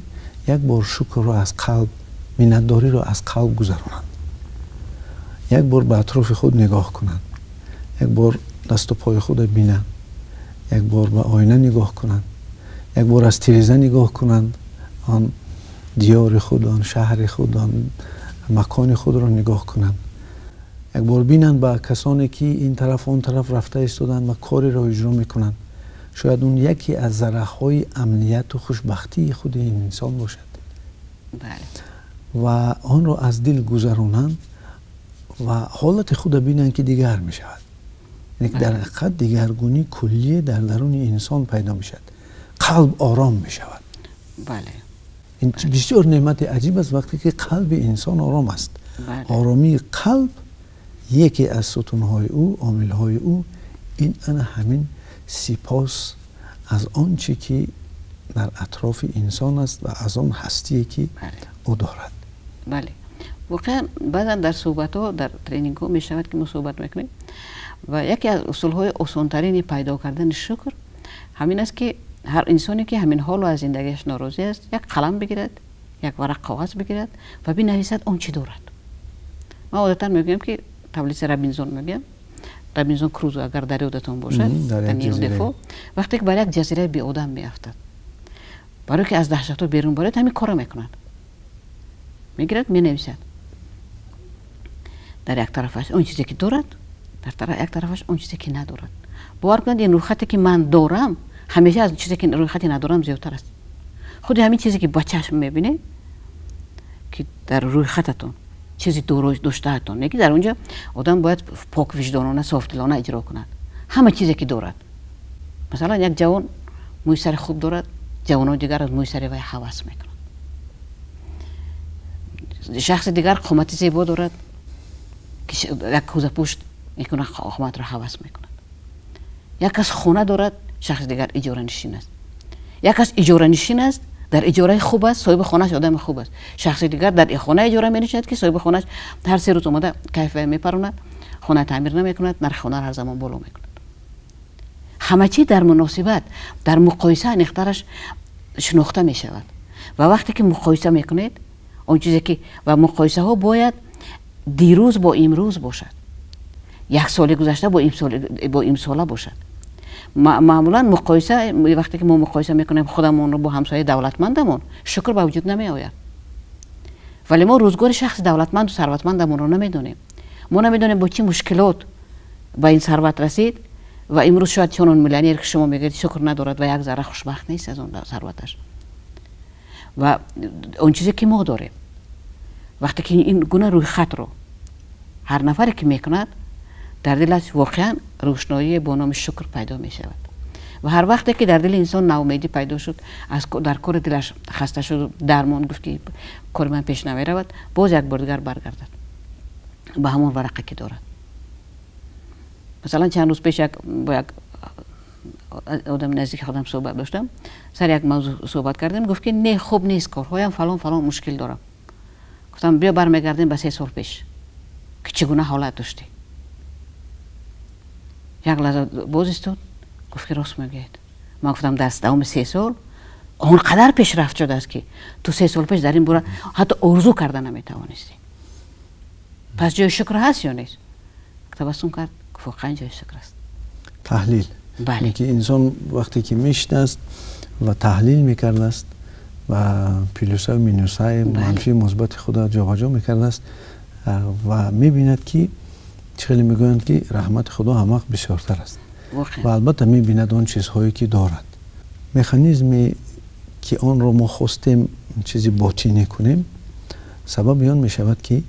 یک بار شکر رو از قلب، منتداری رو از قلب گذرانند. یک بار به اطراف خود نگاه کنند، یک بار دست و پای خود بینند، یک بار به آینه نگاه کنند، یک بار از تیریزه نگاه کنند، آن دیار خود، آن شهر خود، آن مکان خود را نگاه کنند. یک بار بینند با کسانی که این طرف اون طرف رفته ایستادند و کاری را اجرا میکنند. شاید اون یکی از ذره‌های امنیت و خوشبختی خود این انسان باشد. بله. و آن را از دل گذرانند و حالت خود بینند که دیگر می شود. یعنی در حقیقت دیگرگونی کلی در درون انسان پیدا می شود. قلب آرام می شود. بله. این بسیار نعمت عجیب است وقتی که قلب انسان آرام است. بله. آرامی قلب یکی از ستونهای او، عاملهای او، این همین سپاس از آنچه که در اطراف انسان است و از آن هستی که او دارد. بله. واقعا بعضا در صحبت ها، در ترینینگ ها می شود که ما صحبت میکنیم و یکی از اصولهای آسان‌ترین پیدا کردن شکر همین است که هر انسانی که همین حال و از زندگیش ناراضی است یک قلم بگیرد، یک ورق کاغذ بگیرد و بنویسد آن چی دارد. ما عادتا میگیم که تبلیغ رابینزون میگم، رابینزون کروزو اگر در یادتون باشد در یک دفعه وقتی که برای یک جزیره بی آدم میافتد، برای که از دهشت بیرون برد همین کارو میکند، میگیرد مینویسد در یک طرفش اون چیزی که دارد، در یک طرفش اون چیزی که ندارد. باور کنید این روی خطی که من دارم همیشه از چیزی که روی خطی ندارم زیادتر است. خود همین چیزی که با چشم میبینید که در روی خطتون چیزی داشتهتون میگی، در اونجا آدم باید پاک وجدانانه صاف دلانه اجرا کند همه چیزی که دارد. مثلا یک جوان موی سر خوب دارد، جوانان دیگر از موی سر وی هوس میکنند. شخص دیگر قامت زیبا دارد که یک کوزه پشت میکنه قامت را هوس میکند. یک کس خانه دارد، شخص دیگر اجاره نشین است. یک کس اجاره نشین است، در اجاره خوب است، صاحب خانه‌اش آدم خوب است. شخص دیگر در خانه اجاره می‌نشیند که صاحب خانه‌اش هر 3 روز اومده کیف میپروند، خانه تعمیر نمی‌کند، نرخ خانه هر زمان بالا می‌کند. همه چی در مناسبت، در مقایسه نخترش شناخته می‌شود. و وقتی که مقایسه می‌کنید اون چیزی که و مقایسه ها باید دیروز با امروز باشد، یک سال گذشته با امساله باشد. معمولا مقایسه وقتی که ما مقایسه میکنیم خودمون رو با همسایه دولتمندمون شکر به وجود نمی آید. ولی ما روزگار شخص دولتمند و ثروتمندمون رو نمیدونیم. ما نمیدونیم با چه مشکلات به این ثروت رسید و امروز شاید چون اون میلیونر که شما میگید شکر ندارد و یک ذره خوشبخت نیست از اون ثروتش. و اون چیزی که ما داریم وقتی که این گونه روی خط رو هر نفری که میکند در دلش واقعا روشنایی با نام شکر پیدا می شود. و هر وقتی که در دل انسان ناامیدی پیدا شد، در کار دلش خسته شد، درمان گفت که کار من پیش نمی رود، باز یک بار دیگر برگردد به همون ورقه که دارد. مثلا چند روز پیش با یک آدم نزدیک خودم صحبت داشتم، سر یک موضوع صحبت کردیم، گفت که نه خوب نیست کارهایم فلان مشکل دارم. گفتم بیا برمیگردیم به 3 سال پیش که چگونه حالت داشتی. یک لحظه باز استود، گفت که راست میگید. من گفتم دوام 3 سال اونقدر پیشرفت شده است که تو 3 سال پیش در این باره حتی آرزو کرده نمیتوانستی. پس جای شکر هست یا نیست؟ تبسم کرد، گفت واقعا جای شکر است. تحلیل. بله. که انسان وقتی که میشناست و تحلیل میکرده است و پلوس و مینوس های منفی مثبت خدا جابجا میکرده است و میبیند که خیلی میگویند که رحمت خدا همه بسیارتر است و البته میبیند آن چیزهایی که دارد. مکانیزمی که آن رو ما خواستیم چیزی باطنی کنیم سبب آن میشود که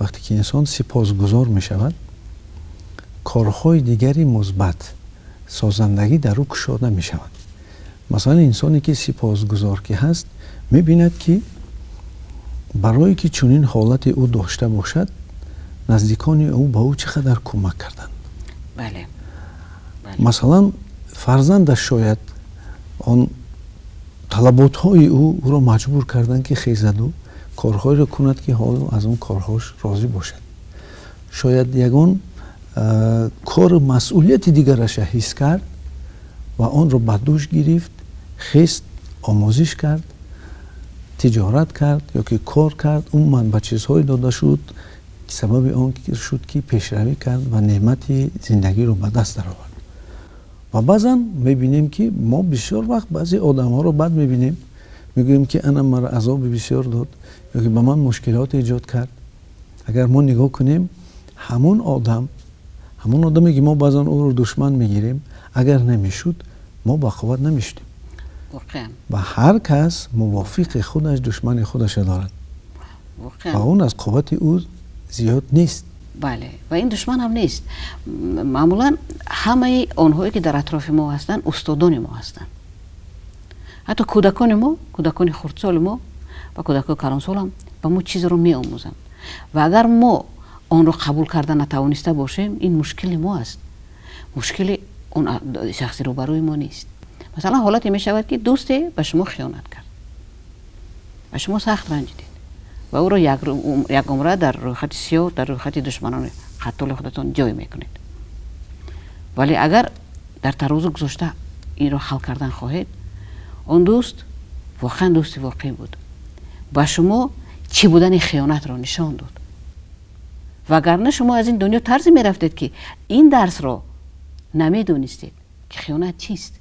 وقتی که انسان سپاسگزار میشود کارهای دیگری مثبت سازندگی در او گشوده میشود. مثلا انسانی که سپاسگزار که هست میبیند که برای که چنین حالت او داشته باشد نزدیکان او به او چقدر کمک کردند. بله. مثلا فرزندش شاید آن طلبات های او را مجبور کردند که خیزد و کارهایی را کند که حال از اون کارهاش راضی باشد. شاید یگان کار مسئولیت دیگرش حس کرد و آن را به دوش گرفت، خیست، آموزش کرد، تجارت کرد یا که کار کرد، اون منبع چیزهای داده شد که سبب آن شد که پیشروی کرد و نعمت زندگی رو به دست درآورد. و بعضا میبینیم که ما بسیار وقت بعضی آدم ها رو بد میبینیم، میگوییم که انا مرا عذاب بسیار داد یا که به من مشکلات ایجاد کرد. اگر ما نگاه کنیم همون آدمی که ما بعضا او رو دشمن میگیریم اگر نمیشد ما با قوت نمیشدیم. و هر کس موافق خودش دشمن خودش دارد و اون از قوت او زیاد نیست. بله و این دشمن هم نیست. معمولا همه آنهایی که در اطراف ما هستند استادان ما هستند. حتی کودکان ما، کودکان خردسال ما و کودکان کلانسال هم با ما چیز رو می آموزند و اگر ما آن رو قبول کردن نتوانسته باشیم این مشکل ما است، مشکل اون شخصی رو برای ما نیست. مثلا حالتی می شود که دوستی به شما خیانت کرد و شما سخت رنجیدید و او را یک عمره در روی خط سیاه در روی خط دشمنان قتال خودتان جای میکنید. ولی اگر در ترازو گذاشته این رو حل کردن خواهید، اون دوست واقعا دوستی واقعی بود، با شما چی بودن خیانت رو نشان داد. وگرنه شما از این دنیا طرزی می رفتید که این درس رو نمی دونستید که خیانت چیست،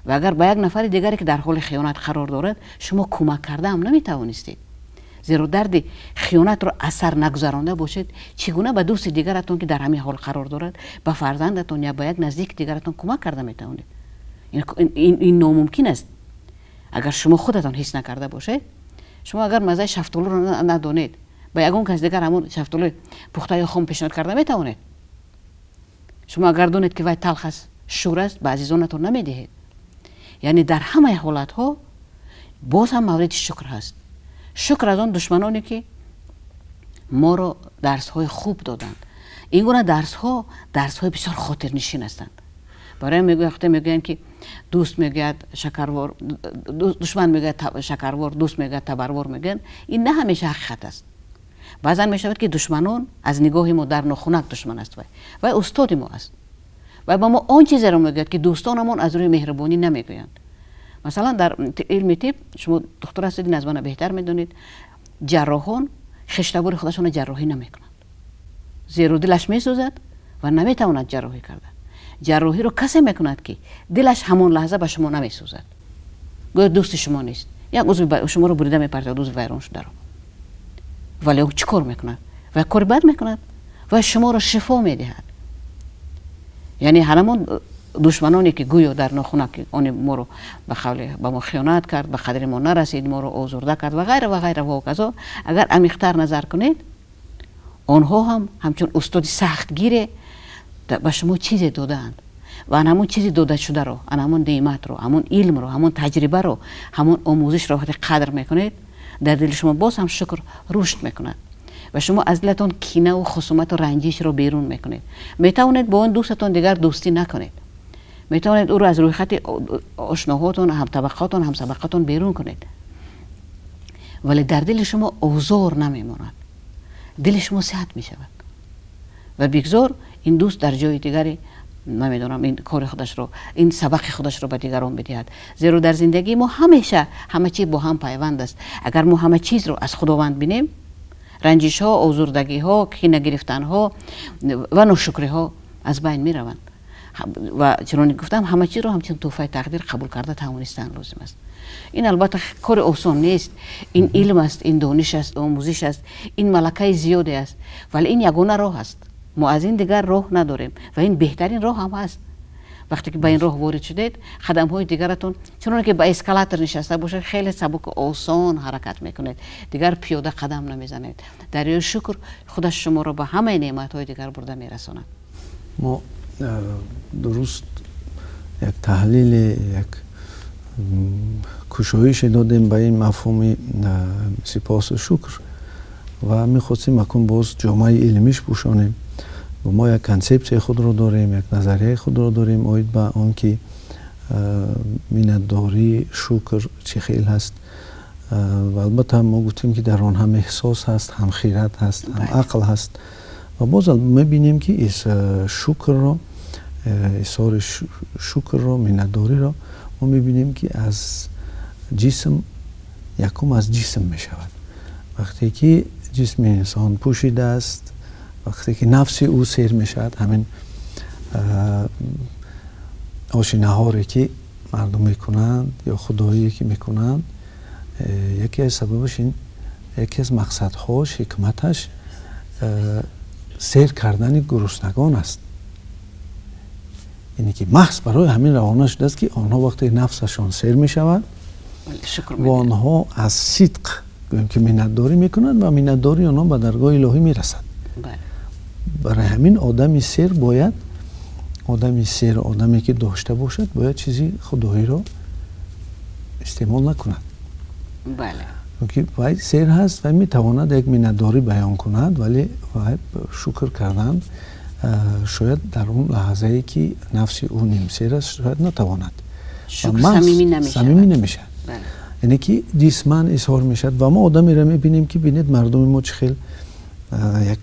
و اگر با یک نفر دیگری که در حال خیانت قرار دارد شما کمک کرده هم نمی توانستید، زیرا درد خیانت رو اثر نگذرانده باشید چگونه به دوست دیگرتون که در همین حال قرار دارد، به فرزندتون یا با یک نزدیک دیگرتون کمک کرده می توانید. این ناممکن است. اگر شما خودتان حس نکرده باشید، شما اگر مزه شفتالو رو ندانید با یگون کس دیگر همون شفتالو پخته یا خام پیشنهاد کرده می توانید. شما اگر دونید که وای تلخ است، شور است، به عزیزانتون نمی دهید. یعنی در همه حالت ها باز هم مورد شکر هست. شکر از آن دشمنانی که ما رو درس های خوب دادند. این گونه درس های بسیار خاطر نشین هستند. برای میگوین که دوست میگوید شکروار، دشمن میگوید شکروار، دوست میگوید تبروار میگن. این نه همیشه حقیقت است. بعضا میشود که دشمنان از نگاه ما در ناخونک دشمن است و استاد ما است. و با ما آن چیزی رو میگوید که دوستانمون از روی مهربانی نمیگویند. مثلا در علم طب شما دکتر هستید، از من بهتر میدونید، جراحان خشتبار خودشون جراحی نمیکنند، زیرا دلش میسوزد و نمیتواند جراحی کرده. جراحی رو کسی میکند که دلش همون لحظه به شما نمیسوزد، گویا دوست شما نیست، یک عضو شما رو بریده میپرد، دوست ویران شده رو، ولی او چیکار میکند؟ و کار بد میکند و شما رو شفا میدهد. یعنی همون دشمنانی که گویا در ناخونک آن ما رو به ما خیانت کرد، به قدر ما نرسید، ما رو آزرده کرد و غیره و غیره و کذا، اگر عمیق‌تر نظر کنید، آنها هم همچون استاد سختگیره به شما چیزی دادند و همون چیزی داده شده رو، همون نعمت رو، همون علم رو، همون تجربه رو، همون آموزش رو وقتی قدر میکنید، در دل شما باز هم شکر رشد میکند و شما از دلتون کینه و خصومت و رنجش رو بیرون میکنید. میتوانید با اون دوستتون دیگر دوستی نکنید، میتوانید او رو از روی خط آشناهاتون، هم طبقاتون، هم سبقاتون بیرون کنید، ولی در دل شما آزار نمیماند، دل شما صحت میشود و بگذار این دوست در جای دیگری نمیدونم این کار خودش رو، این سبق خودش رو به دیگران بدهد. زیرا در زندگی ما همیشه همه چیز با هم پیوند است. اگر ما همه چیز رو از خداوند بینیم، رنجش ها، آزردگی ها، کینه گرفتن ها و ناشکری ها از بین می روند و چون گفتم همه چیز رو همچون تحفه تقدیر قبول کرده توانستن لازم است. این البته کار آسان نیست، این علم است، این دانش است، آموزش است، این ملکه زیاده است، ولی این یگانه راه است. ما از این دیگر راه نداریم و این بهترین راه هم هست. وقتی که به این راه وارد شدید، قدم های دیگرتون چون که با اسکالاتر نشسته باشید خیلی سبک و آسان حرکت میکنید، دیگر پیاده قدم نمیزنید. دریای شکر خودش شما رو به همه نعمت های دیگر برده میرساند. ما درست یک تحلیل، یک کشایش دادیم به این مفهوم سپاس و شکر و میخواستیم اکنون باز جامعه علمیش پوشانیم و ما یک کنسپت خود رو داریم، یک نظریه خود رو داریم اوید به آن که منتداری، شکر چه خیلی هست و البته ما گفتیم که در آن هم احساس هست، هم خیرت هست، هم عقل هست و باز میبینیم که شکر رو، اظهار شکر رو، منتداری رو ما میبینیم که از جسم یکم از جسم میشود. وقتی که جسم انسان پوشیده است، وقتی که نفس او سیر میشود، همین آشینه‌هایی که مردم میکنند یا خدایی که میکنند، یکی از سببش این، یکی از مقصدهاش، حکمتش سیر کردن گرسنگان است. یعنی که محض برای همین روانه شده است که آنها وقتی نفسشان سیر میشود و آنها از صدق گویم که منتداری میکنند و منتداری آنها به درگاه الهی میرسد. برای همین آدمی سیر باید، آدمی که داشته باشد باید چیزی خدایی رو استعمال نکند. بله. که باید سیر هست و میتواند یک منتداری بیان کند، ولی باید شکر کردن شاید در اون لحظه ای که نفس او نیم سیر است شاید نتواند. شکر صمیمی نمیشه. بله. یعنی که جسمان اظهار میشد و ما آدمی را میبینیم که بینید مردم ما چه خیلی یک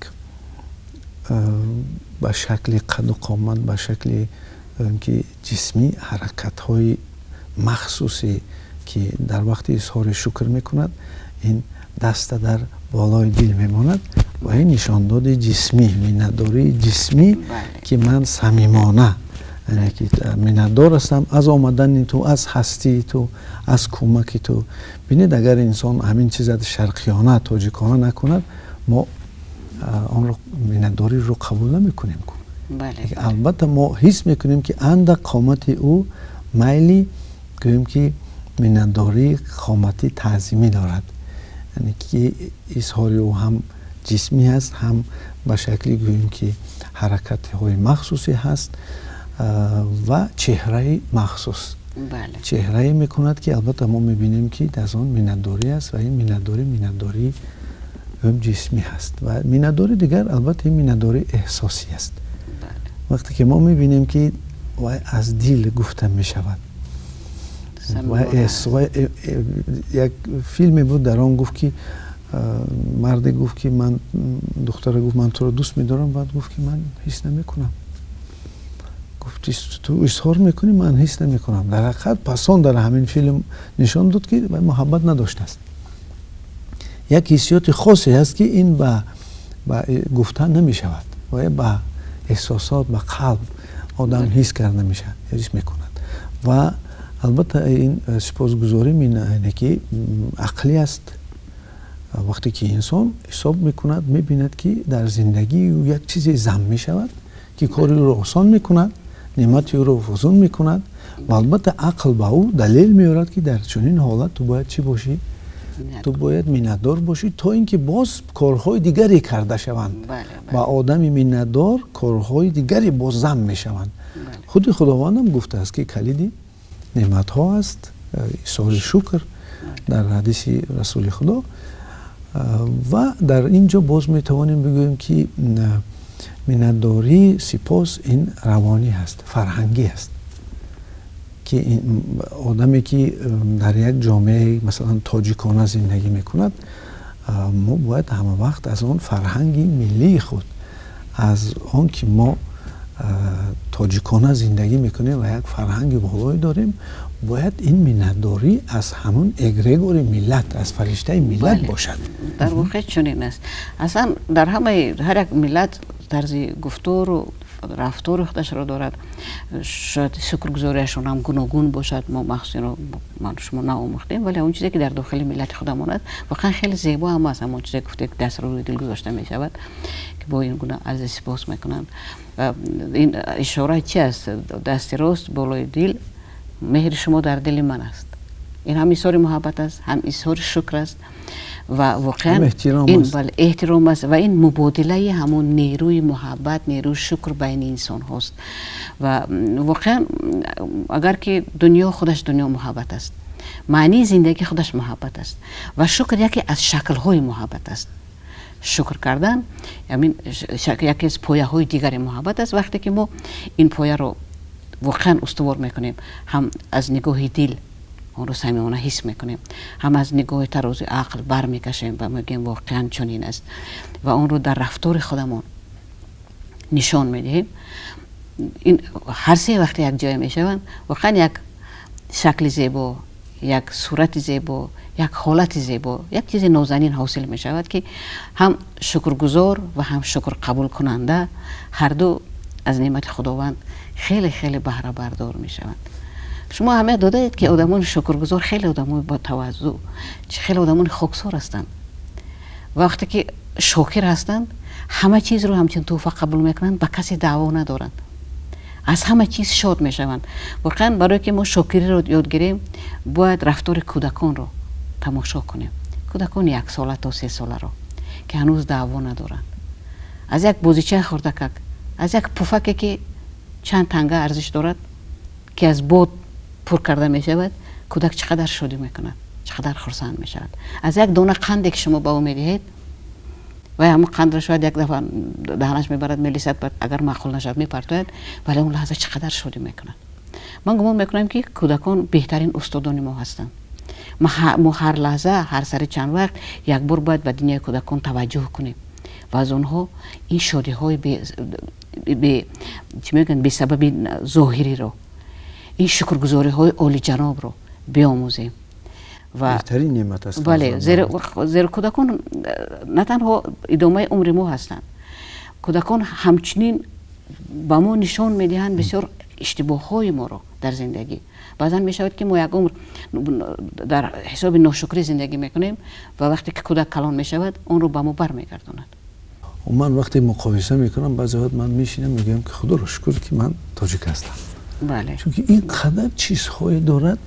به شکل قد و قامت، به شکل که جسمی حرکت های مخصوصی که در وقت اظهار شکر میکند این دست در بالای دل میماند و این نشانداد جسمی، مینداری جسمی که من صمیمانه یعنی که میندار هستم از آمدن تو، از هستی تو، از کمک تو. بینید اگر انسان همین چیز شرقیانه تاجیکانه نکند ما آن رو مینداری رو قبول نمیکنیم. البته ما حس میکنیم که اندک قامت او میلی گوییم که مینداری قامتی تعظیمی دارد، یعنی که اظهار او هم جسمی هست هم به شکلی گوییم که حرکت های مخصوصی هست و چهره مخصوص. چهره میکند که البته ما میبینیم که در آن مینداری است و این مینداری جسمی هست و مینداری دیگر البته مینداری احساسی است. وقتی که ما میبینیم که از دل گفته میشود و یک فیلمی بود در آن گفت که مردی گفت که من دختر گفت من تو رو دوست میدارم، بعد گفت که من حس نمیکنم. گفت تو اظهار میکنی من حس نمیکنم. در حقیقت پسان در همین فیلم نشان داد که محبت نداشته است. یک حسیات خاصی هست که این با گفتن نمیشود و با احساسات با قلب آدم حس کرده میشه، حس میکند. و البته این سپاسگزاری اینه که عقلی است. وقتی که انسان حساب میکند میبیند که در زندگی یک چیزی ضم میشود که کاری رو آسان میکند، نعمتی رو فزون میکند و البته عقل با او دلیل میارد که در چنین حالت تو باید چی باشی؟ تو باید میندار باشی تا اینکه باز کارهای دیگری کرده شوند. و آدمی میندار کارهای دیگری باز ضم میشوند. خود خداوند هم گفته است که کلید نعمت ها است اظهار شکر در حدیث رسول خدا. و در اینجا باز میتوانیم بگوییم که مینداری سپاس این روانی هست، فرهنگی هست که این آدمی که در یک جامعه مثلا تاجیکانه زندگی میکند ما باید همه وقت از آن فرهنگی ملی خود، از آن که ما تاجیکانه زندگی میکنیم و یک فرهنگ بالایی داریم، باید این مینداری از همون اگرگور ملت، از فرشته ملت باشد. در واقع چنین است. اصلا در همه هر یک ملت طرز گفتار و رفتار خودش رو دارد. شاید شکرگزاریشون هم گوناگون باشد، ما مخصوصا رو ما شما نآموختیم، ولی اون چیزی که در داخل ملت خودمون است واقعا خیلی زیبا هم است. همون چیزی گفته که دست رو روی دل گذاشته می شود که با این گونه از سپاس میکنند. و این اشاره چی است؟ دست راست بالای دل، مهر شما در دل من است. این هم اظهار محبت است، هم اظهار شکر است و واقعا این احترام است و این مبادله همون نیروی محبت، نیروی شکر بین انسان هاست. و واقعا اگر که دنیا خودش دنیا محبت است، معنی زندگی خودش محبت است و شکر یکی از شکل های محبت است. شکر کردن یعنی یکی از پایه های دیگر محبت است. وقتی که ما این پایه رو واقعا استوار میکنیم، هم از نگاه دل اون رو صمیمانه حس میکنیم، هم از نگاه ترازوی عقل بر میکشیم و میگیم واقعا چنین است و اون رو در رفتار خودمون نشان میدهیم. این هر سه وقتی یک جای میشوند واقعا یک شکل زیبا، یک صورت زیبا، یک حالت زیبا، یک چیز نازنین حاصل میشود که هم شکرگزار و هم شکر قبول کننده هر دو از نعمت خداوند خیلی خیلی بهره بردار میشوند. شما همه دادید که آدمان شکرگزار خیلی آدمان با تواضع، خیلی آدمان خاکسار هستند. وقتی که شاکر هستند همه چیز رو همچون تحفه قبول میکنند، به کسی دعوا ندارند، از همه چیز شاد میشوند. واقعا برای که ما شاکری رو یاد گیریم باید رفتار کودکان رو تماشا کنیم. کودکان 1 ساله تا 3 ساله رو که هنوز دعوا ندارند، از یک بازیچه خردکک، از یک پفکی که چند تنگه ارزش دارد که از باد پر کرده می شود، کودک چقدر شادی میکند، چقدر خرسند می شود. از یک دانه قندی که شما به او میدهید و همون قند را شاید یک دفعه دهنش میبرد میلیسد، بعد اگر معقول نشد میپرتوید، ولی اون لحظه چقدر شادی میکند. من گمان میکنم که کودکان بهترین استادان ما هستند. ما هر لحظه، هر سر چند وقت یک بار باید به دنیای کودکان توجه کنیم و از اونها این چی میگن به سبب ظاهری رو این شکرگزاری های عالی جناب رو بیاموزیم و بهترین نعمت است. بله، زیر کودکان نه تنها ادامه عمر ما هستند، کودکان همچنین با ما نشان میدهند بسیار اشتباه های ما رو در زندگی. بعضا می شود که ما یک عمر در حساب ناشکری زندگی میکنیم و وقتی که کودک کلان می شود اون رو با ما بر میگرداند. من وقتی مقایسه میکنم بعضی وقت من میشینم میگم که خدا رو شکر که من تاجیک هستم. بله. چون که این قدر چیزهای دارد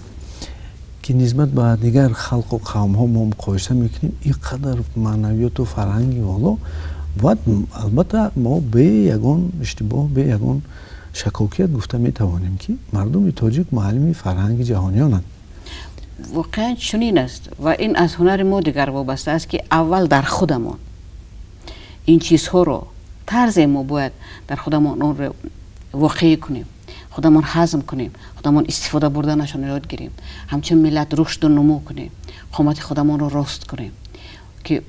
که نسبت به دیگر خلق و قوم ها ما مقایسه میکنیم، این قدر معنویات و فرهنگی والا و البته ما به یگان اشتباه به یگان شکاکیت گفته میتوانیم که مردم تاجیک معلم فرهنگ جهانیانند. واقعا چنین است و این از هنر ما دیگر وابسته است که اول در خودمان این چیزها رو طرز ما باید در خودمان اون رو واقعی کنیم، خودمان هضم کنیم، خودمان استفاده بردنشان یاد گیریم، همچنین ملت رشد و نمو کنیم، قامت خودمان رو راست کنیم. که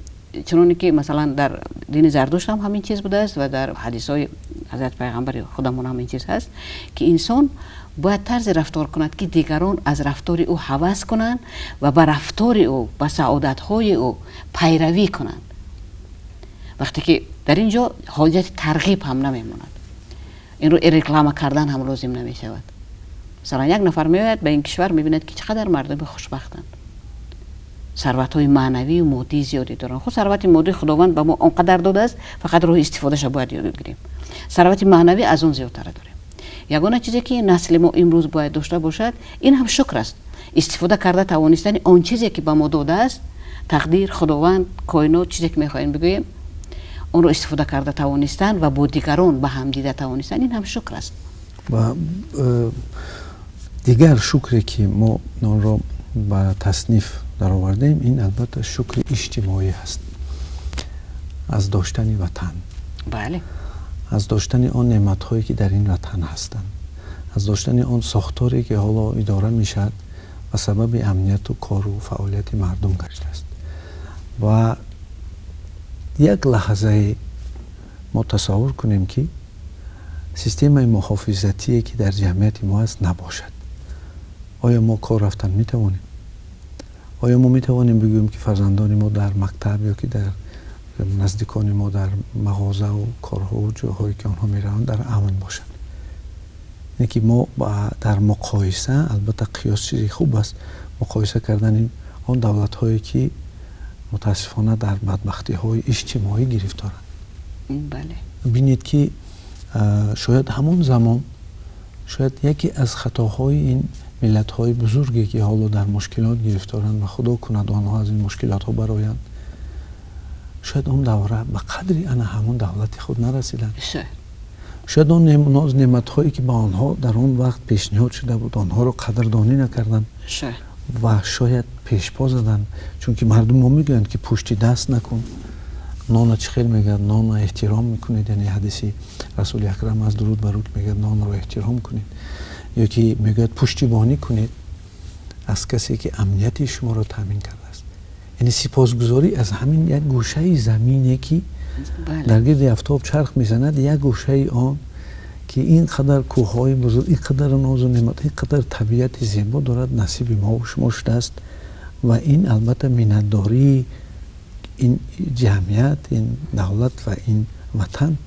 چنانه که مثلا در دین زردشت هم همین چیز بوده است و در حدیث های حضرت پیغمبر خودمون هم این چیز هست که انسان باید طرز رفتار کند که دیگران از رفتار او هوس کنند و به رفتار او، به سعادت های او پیروی کنند. وقتی که در اینجا حاجت ترغیب هم نمیموند، این رو رکلام کردن هم لازم نمی شود. مثلا یک نفر میآید به این کشور میبیند که چقدر مردم خوشبختند، ثروت های معنوی و مادی زیادی دارن. خود ثروت مادی خداوند به ما اونقدر داده است، فقط راه استفادهش باید یاد بگیریم. ثروت معنوی از اون زیادتر داریم. یگانه چیزی که نسل ما امروز باید داشته باشد این هم شکر است، استفاده کرده توانستن اون چیزی که به ما داده است، تقدیر، خداوند، کائنات، چیزی که میخوایم بگوییم، اون رو استفاده کرده توانستن و با دیگران به هم دیده توانستن، این هم شکر است. و دیگر شکری که ما اون رو به تصنیف در آوردیم این البته شکر اجتماعی هست، از داشتن وطن. بله. از داشتن آن نعمت هایی که در این وطن هستند، از داشتن آن ساختاری که حالا اداره میشد و سبب امنیت و کار و فعالیت مردم گشته است. و یک لحظه ما تصور کنیم که سیستم محافظتی که در جمعیت ما هست نباشد. آیا ما کار رفتن میتوانیم؟ آیا ما میتوانیم بگوییم که فرزندان ما در مکتب یا که در نزدیکان ما در مغازه و کارها و جاهایی که آنها میروند در امن باشند؟ اینه که ما در مقایسه، البته قیاس چیزی خوب است، مقایسه کردن آن دولت هایی که متاسفانه در بدبختی های اجتماعی گرفتارند. بله. بینید که شاید همون زمان شاید یکی از خطاهای این ملت های بزرگی که حالا در مشکلات گرفتارند و خدا کند آنها از این مشکلات ها برآیند، شاید اون دوره به قدری انا همون دولت خود نرسیدند. شاید اون نعمت هایی که به آنها در اون وقت پیشنهاد شده بود آنها رو قدردانی نکردند و شاید پیشپا زدند. چون که مردم ما میگویند که پشت دست نکن، نان چه خیلی میگه نان احترام میکنید، یعنی حدیث رسول اکرم از درود بر او میگه نان رو احترام کنید، یا که میگه پشتیبانی کنید از کسی که امنیت شما رو تامین کرده است. یعنی سپاسگزاری از همین یک گوشه زمینی که در گرد آفتاب چرخ میزند، یک گوشه آن که این قدر کوههای بزرگ، این قدر ناز و نعمت، این قدر طبیعت زیبا دارد نصیب ما و شما شده است. و این البته منتداری این جمعیت، این دولت و این وطن،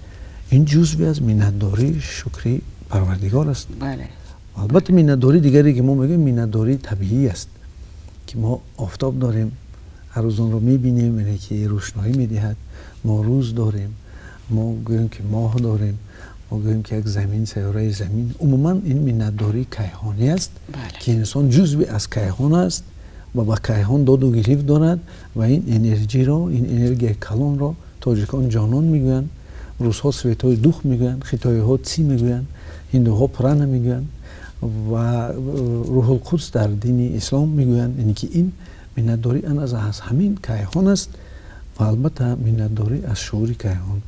این جزوی از منتداری شکری پروردگار است. بله. البته منتداری دیگری که ما میگیم منتداری طبیعی است که ما آفتاب داریم، هر روز اون رو میبینیم، یعنی که روشنایی میدهد. ما روز داریم، ما گوییم که ماه داریم، ما گوییم که یک زمین، سیاره زمین. عموما این منتداری کیهانی است. بله. که انسان جزوی از کیهان است و با کیهان داد و گرفت دارد و این انرژی را، این انرژی کلان را تاجیکان جانان میگویند، روس‌ها سویتای دوخ میگویند، خیتایی‌ها تی میگویند، هندوها پران میگویند و روح القدس در دین اسلام میگویند. یعنی که این منتداری از همین کیهان است و البته منتداری از شعور کیهان،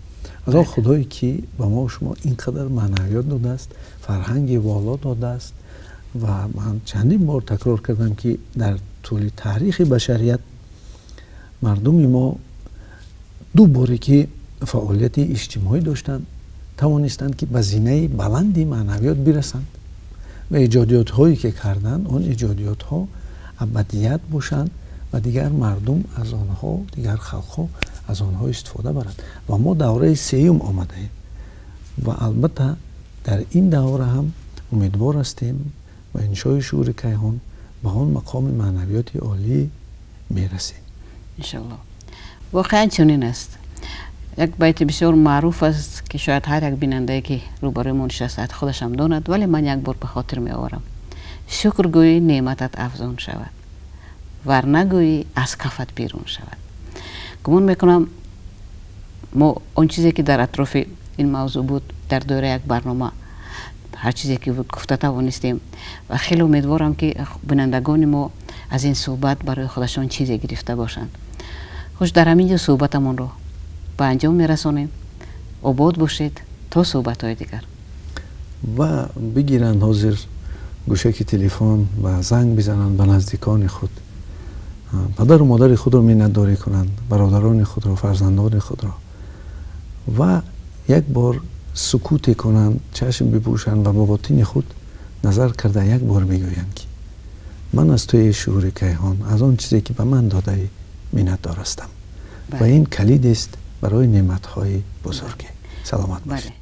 از آن خدایی که به ما و شما اینقدر معنویات داده است، فرهنگ والا داده است. و من چندین بار تکرار کردم که در طول تاریخ بشریت مردم ما دو باره که فعالیت اجتماعی داشتن، توانستند که به زینه بلندی معنویات برسند و ایجادیات هایی که کردند اون ایجادیات ها ابدیت باشند و دیگر مردم از آنها، دیگر خلق ها از آنها استفاده برند و ما دوره سیوم آمده ایم و البته در این دوره هم امیدوار هستیم و انشای شعور کیهان به آن مقام معنویات عالی میرسیم انشالله. واقعا چنین است. یک بیت بسیار معروف است که شاید هر یک بیننده که روبروی ما نشسته خودش هم داند، ولی من یک بار به خاطر می آورم. شکر گویی نعمتت افزون شود، ورنه گویی از کفت بیرون شود. گمان میکنم ما اون چیزی که در اطراف این موضوع بود در دوره یک برنامه هر چیزی که بود گفته توانستیم و خیلی امیدوارم که بینندگان ما از این صحبت برای خودشان چیزی گرفته باشند. خوش در همینجا صحبتمون رو به انجام میرسونیم. آباد باشید تا صحبت های دیگر. و بگیرند حاضر گوشک تلفن و زنگ بزنند به نزدیکان خود، پدر و مادر خود را منتداری کنند، برادران خود را، فرزندان خود را و یک بار سکوت کنند، چشم بپوشند و با باطن خود نظر کرده یک بار بگویند که من از توی شعور کیهان از آن چیزی که به من داده منتدار هستم و این کلید است برای نعمت‌های بزرگ. سلامت باشید.